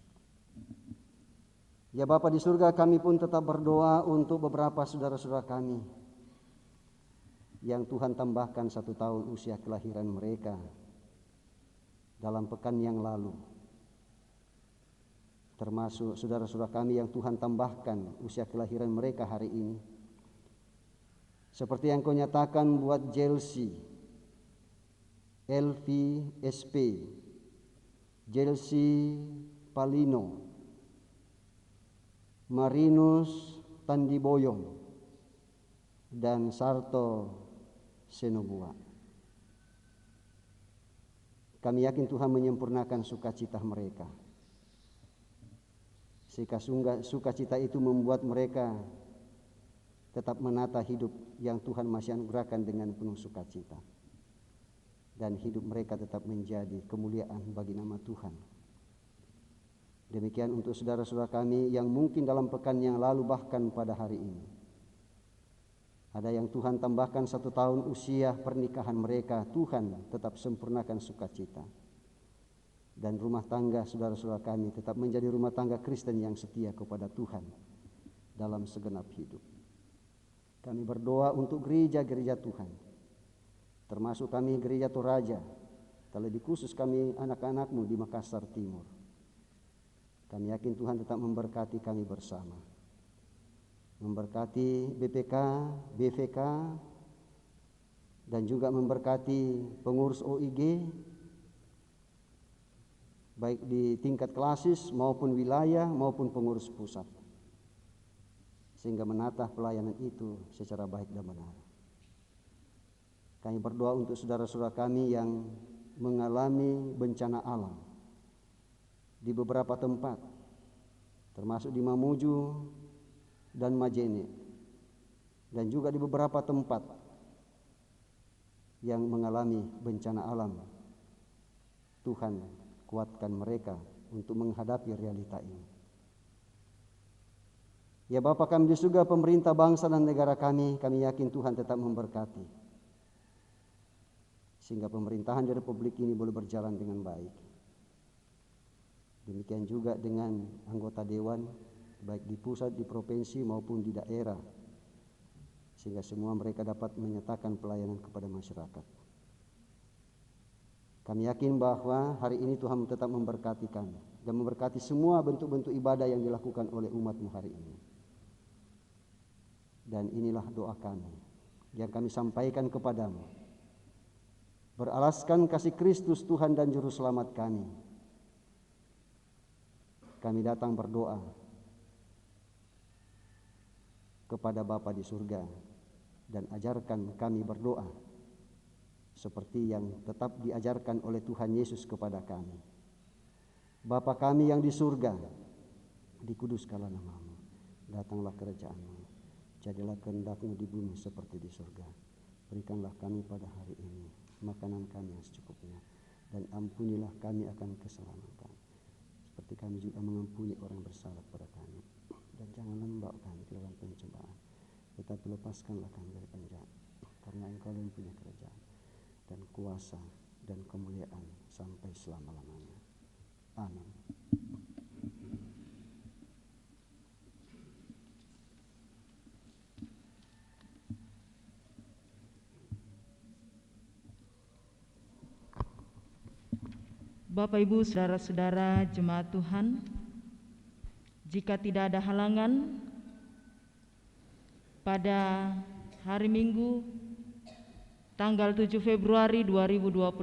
Ya Bapa di surga, kami pun tetap berdoa untuk beberapa saudara-saudara kami yang Tuhan tambahkan 1 tahun usia kelahiran mereka dalam pekan yang lalu. Termasuk saudara-saudara kami yang Tuhan tambahkan usia kelahiran mereka hari ini. Seperti yang Kau nyatakan buat Jelsi, Elvi SP, Jelsi Palino, Marinus Tandiboyong, dan Sarto Senobua. Kami yakin Tuhan menyempurnakan sukacita mereka. Sehingga sukacita itu membuat mereka tetap menata hidup yang Tuhan masih anugerahkan dengan penuh sukacita. Dan hidup mereka tetap menjadi kemuliaan bagi nama Tuhan. Demikian untuk saudara-saudara kami yang mungkin dalam pekan yang lalu bahkan pada hari ini. Ada yang Tuhan tambahkan 1 tahun usia pernikahan mereka, Tuhan tetap sempurnakan sukacita. Dan rumah tangga saudara-saudara kami tetap menjadi rumah tangga Kristen yang setia kepada Tuhan dalam segenap hidup. Kami berdoa untuk gereja-gereja Tuhan, termasuk kami Gereja Toraja, terlebih khusus kami anak-anak-Mu di Makassar Timur. Kami yakin Tuhan tetap memberkati kami bersama, memberkati BPK, BVK, dan juga memberkati pengurus OIG, baik di tingkat klasis maupun wilayah maupun pengurus pusat, sehingga menata pelayanan itu secara baik dan benar. Kami berdoa untuk saudara-saudara kami yang mengalami bencana alam di beberapa tempat, termasuk di Mamuju dan Majene, dan juga di beberapa tempat yang mengalami bencana alam. Tuhan kuatkan mereka untuk menghadapi realita ini. Ya Bapa kami di surga, pemerintah bangsa dan negara kami yakin Tuhan tetap memberkati, sehingga pemerintahan di Republik ini boleh berjalan dengan baik. Demikian juga dengan anggota dewan, baik di pusat, di provinsi maupun di daerah, sehingga semua mereka dapat menyatakan pelayanan kepada masyarakat. Kami yakin bahwa hari ini Tuhan tetap memberkati kami dan memberkati semua bentuk-bentuk ibadah yang dilakukan oleh umat-Mu hari ini. Dan inilah doa kami yang kami sampaikan kepadamu, beralaskan kasih Kristus Tuhan dan Juru Selamat kami. Kami datang berdoa kepada Bapa di surga dan ajarkan kami berdoa seperti yang tetap diajarkan oleh Tuhan Yesus kepada kami. Bapa kami yang di surga, dikuduskanlah nama-Mu, datanglah kerajaan-Mu, jadilah kehendak-Mu di bumi seperti di surga. Berikanlah kami pada hari ini makanan kami yang secukupnya, dan ampunilah kami akan kesalahan kami, seperti kami juga mengampuni orang bersalah kepada kami. Dan janganlah membawa kami ke dalam pencobaan, tetapi lepaskanlah kami dari penjahat, karena Engkau yang punya kerajaan dan kuasa dan kemuliaan sampai selama-lamanya. Amin. Bapak Ibu saudara-saudara jemaat Tuhan, jika tidak ada halangan, pada hari Minggu tanggal 7 Februari 2021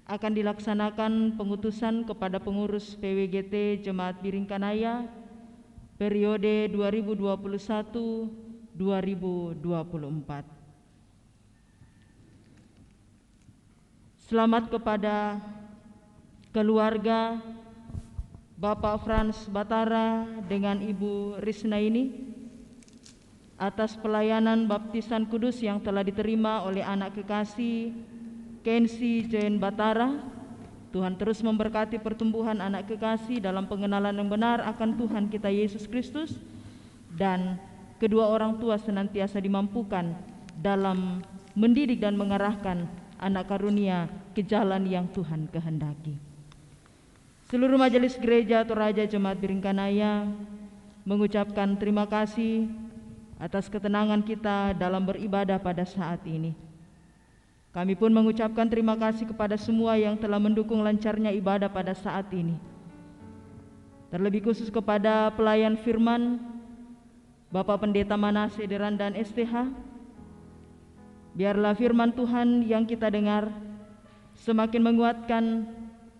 akan dilaksanakan pengutusan kepada pengurus PWGT Jemaat Biringkanaya periode 2021-2024. Selamat kepada keluarga Bapak Frans Batara dengan Ibu Risna ini atas pelayanan baptisan kudus yang telah diterima oleh anak kekasih Kensi Jane Batara. Tuhan terus memberkati pertumbuhan anak kekasih dalam pengenalan yang benar akan Tuhan kita Yesus Kristus, dan kedua orang tua senantiasa dimampukan dalam mendidik dan mengarahkan anak karunia ke jalan yang Tuhan kehendaki. Seluruh majelis gereja Toraja Jemaat Biringkanaya mengucapkan terima kasih atas ketenangan kita dalam beribadah pada saat ini. Kami pun mengucapkan terima kasih kepada semua yang telah mendukung lancarnya ibadah pada saat ini. Terlebih khusus kepada pelayan firman, Bapak Pendeta Manase Deran dan STH. Biarlah firman Tuhan yang kita dengar semakin menguatkan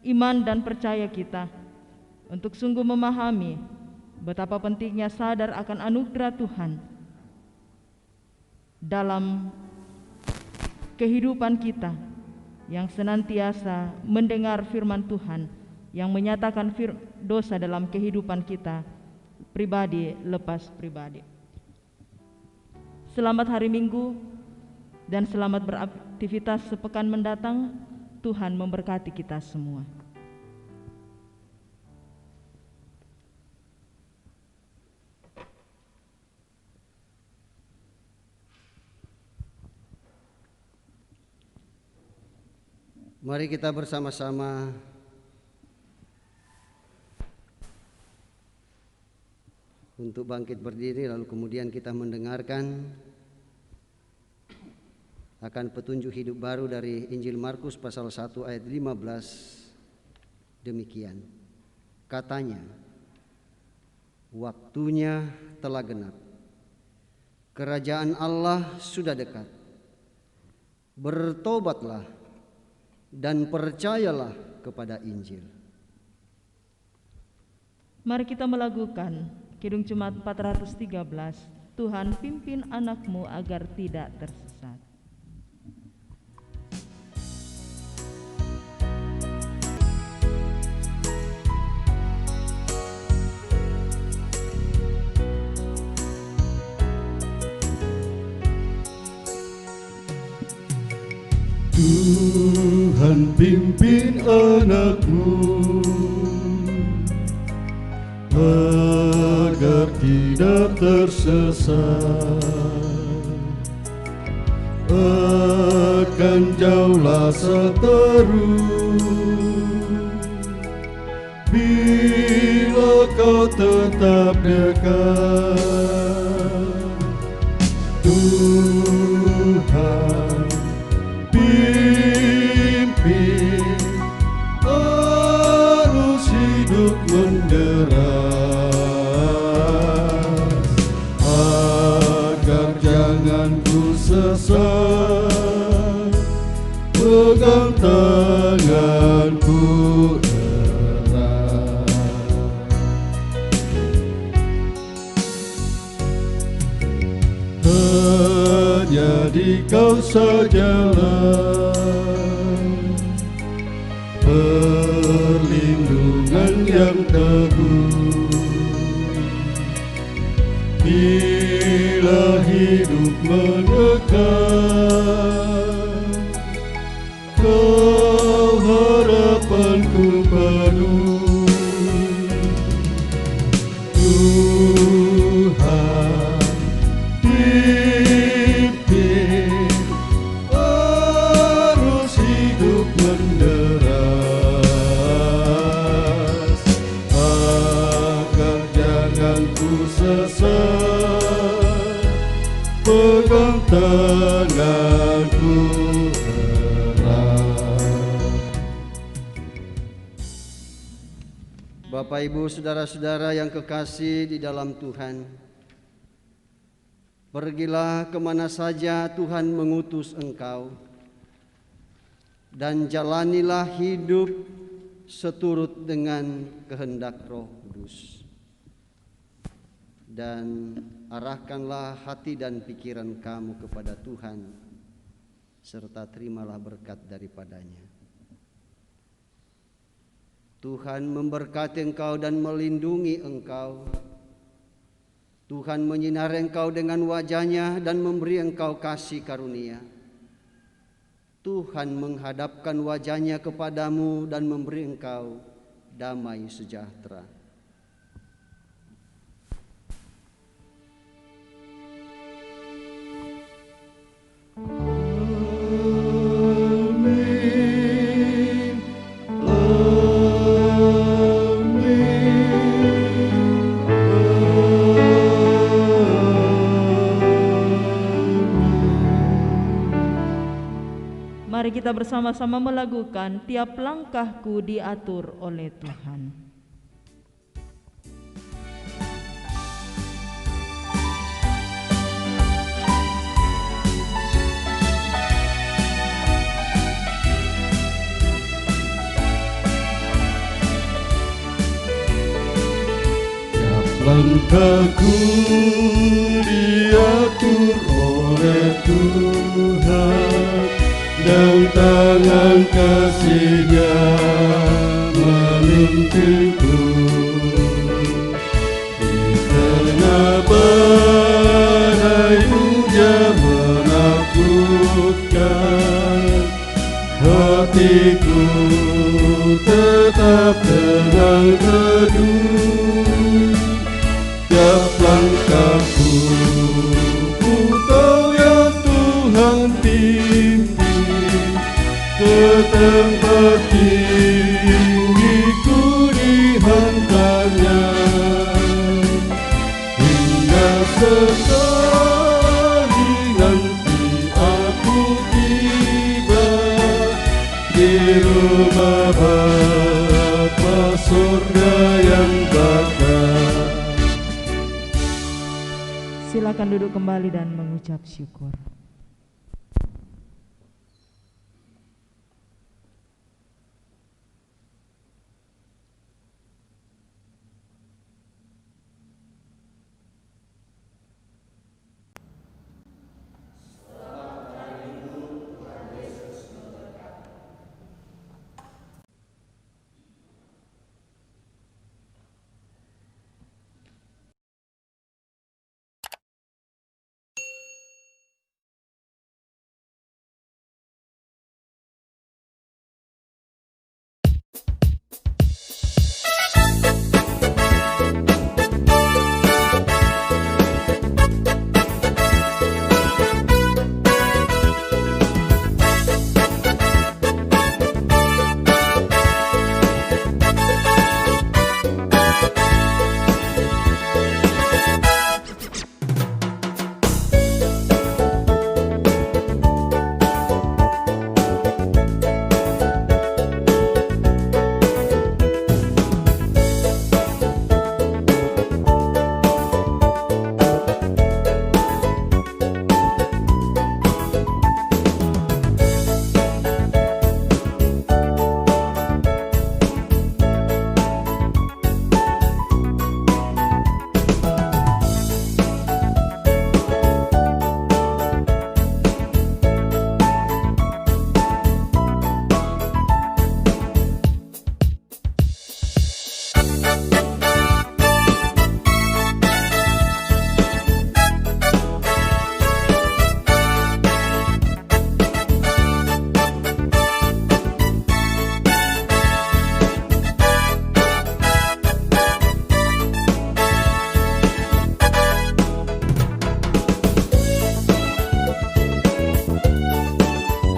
iman dan percaya kita untuk sungguh memahami betapa pentingnya sadar akan anugerah Tuhan dalam kehidupan kita yang senantiasa mendengar firman Tuhan yang menyatakan dosa dalam kehidupan kita pribadi lepas pribadi. Selamat hari Minggu dan selamat beraktivitas sepekan mendatang. Tuhan memberkati kita semua. Mari kita bersama-sama untuk bangkit berdiri, lalu kemudian kita mendengarkan akan petunjuk hidup baru dari Injil Markus pasal 1 ayat 15. Demikian katanya, waktunya telah genap, kerajaan Allah sudah dekat, bertobatlah dan percayalah kepada Injil. Mari kita melakukan Kidung Jemaat 413. Tuhan pimpin anakmu agar tidak tersesat. Tuhan pimpin anakmu agar tidak tersesat, akan jauhlah seteru bila kau tetap dekat. Tuhan pimpin arus hidup menderas, agar jangan ku sesat, pegang tanganku erat. Hanya di Kau sajalah perlindungan yang teguh, bila hidup menekan, Kau harapanku penuh. Tuhan pimpin arus hidup menderas, agar jangan ku sesat, pegang tanganku erat. Bapak, Ibu, saudara-saudara yang kekasih di dalam Tuhan, pergilah kemana saja Tuhan mengutus engkau, dan jalanilah hidup seturut dengan kehendak Roh Kudus, dan arahkanlah hati dan pikiran kamu kepada Tuhan, serta terimalah berkat daripadanya. Tuhan memberkati engkau dan melindungi engkau. Tuhan menyinari engkau dengan wajah-Nya dan memberi engkau kasih karunia. Tuhan menghadapkan wajah-Nya kepadamu dan memberi engkau damai sejahtera. Mari kita bersama-sama melakukan tiap langkahku diatur oleh Tuhan. Tiap langkahku diatur oleh Tuhan, dan tangan kasih-Nya menuntunku. Di tengah badai hujan menakutkan, hatiku tetap tenang teduh. Tiap langkahku ku tahu ya Tuhan pimpin ke tempat tinggi-Ku dihantarnya, hingga sekali nanti aku tiba di rumah Bapa surga yang bakal. Silakan duduk kembali dan mengucap syukur.